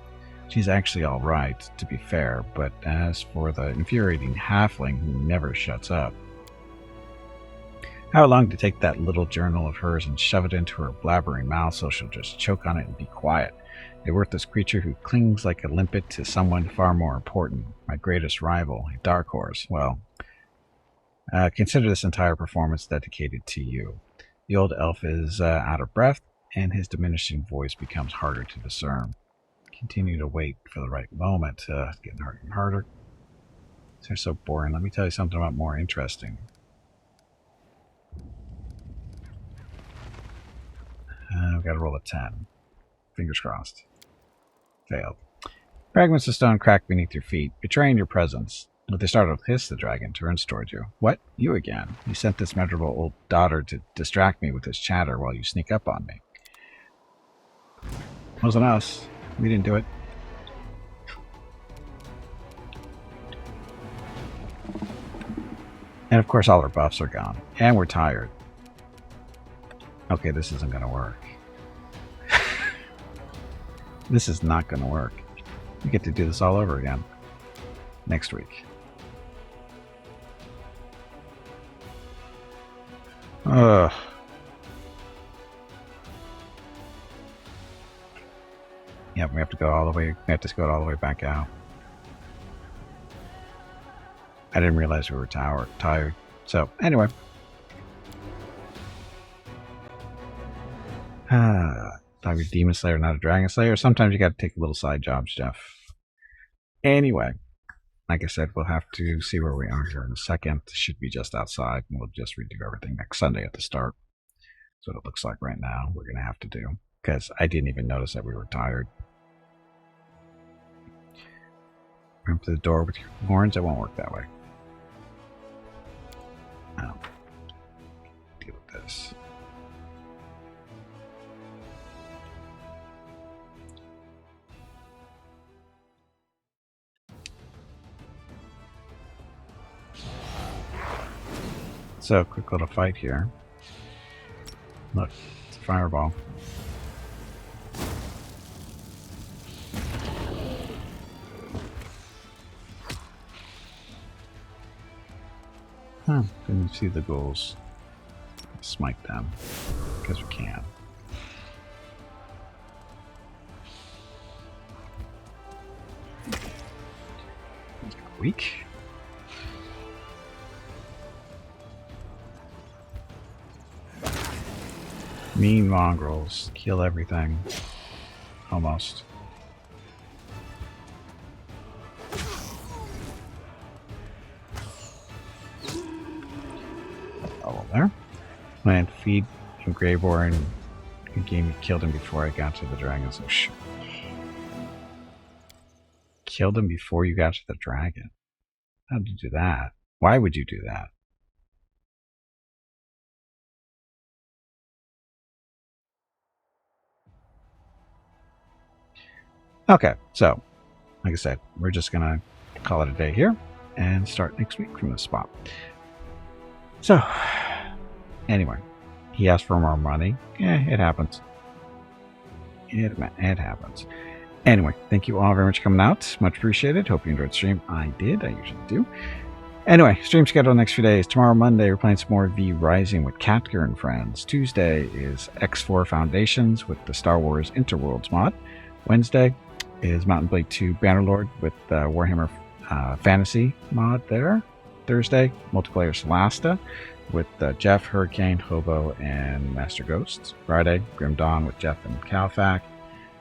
She's actually all right, to be fair, but as for the infuriating halfling who never shuts up, how long to take that little journal of hers and shove it into her blabbering mouth so she'll just choke on it and be quiet? A worthless creature who clings like a limpet to someone far more important, my greatest rival, a dark horse. Well, consider this entire performance dedicated to you. The old elf is out of breath, and his diminishing voice becomes harder to discern. Continue to wait for the right moment. It's getting harder and harder. They're so boring. Let me tell you something about more interesting. I've got to roll a 10. Fingers crossed. Failed. Fragments of stone crack beneath your feet, betraying your presence. With a startled hiss, the dragon turns towards you. What? You again? You sent this miserable old daughter to distract me with his chatter while you sneak up on me. Wasn't us. We didn't do it. And of course all our buffs are gone. And we're tired. Okay, this isn't going to work. This is not going to work. We get to do this all over again. Next week. Ugh. Yeah, we have to go all the way. We have to go all the way back out. I didn't realize we were tired. So, anyway. Talking Demon Slayer, not a Dragon Slayer. Sometimes you got to take little side jobs, Jeff. Anyway, like I said, we'll have to see where we are here in a second. It should be just outside, and we'll just redo everything next Sunday at the start. That's what it looks like right now. We're going to have to do, because I didn't even notice that we were tired. Run to the door with your horns. It won't work that way. Deal with this. So, quick little fight here. Look, it's a fireball. Didn't see the ghouls. Smite them, because we can. Weak. Mean mongrels. Kill everything. Almost. Oh, there. Plant, feed, and Greyborn. Game killed him before I got to the dragon. So killed him before you got to the dragon. How did you do that? Why would you do that? Okay, so, like I said, we're just going to call it a day here and start next week from this spot. So, anyway, he asked for more money. It happens. It happens. Anyway, thank you all very much for coming out. Much appreciated. Hope you enjoyed the stream. I did. I usually do. Anyway, stream schedule next few days. Tomorrow, Monday, we're playing some more V Rising with Katker and friends. Tuesday is X4 Foundations with the Star Wars Interworlds mod. Wednesday is Mountain Blade 2 Bannerlord with the Warhammer Fantasy mod there. Thursday, multiplayer Solasta with Jeff, Hurricane, Hobo, and Master Ghosts. Friday, Grim Dawn with Jeff and Calfac.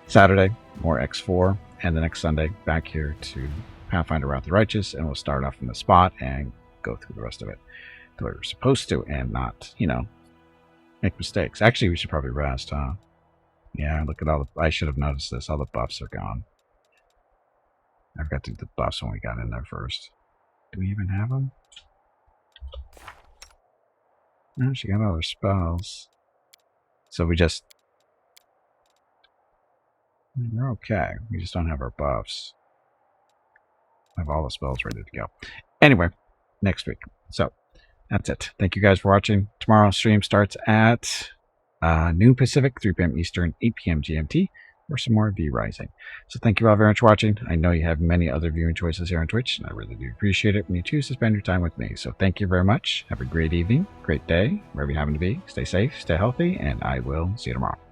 Saturday, more X4. And the next Sunday, back here to Pathfinder Wrath of the Righteous, and we'll start off in the spot and go through the rest of it the way we're supposed to and not, make mistakes. Actually, we should probably rest, huh? Yeah, look at all the... I should have noticed this. All the buffs are gone. I forgot to do the buffs when we got in there first. Do we even have them? No, she got all her spells. So we just... We're okay. We just don't have our buffs. I have all the spells ready to go. Anyway, next week. So, that's it. Thank you guys for watching. Tomorrow's stream starts at noon Pacific, 3 p.m. Eastern, 8 p.m. GMT, for some more V-Rising. So thank you all very much for watching. I know you have many other viewing choices here on Twitch, and I really do appreciate it when you choose to spend your time with me. So thank you very much. Have a great evening, great day, wherever you happen to be. Stay safe, stay healthy, and I will see you tomorrow.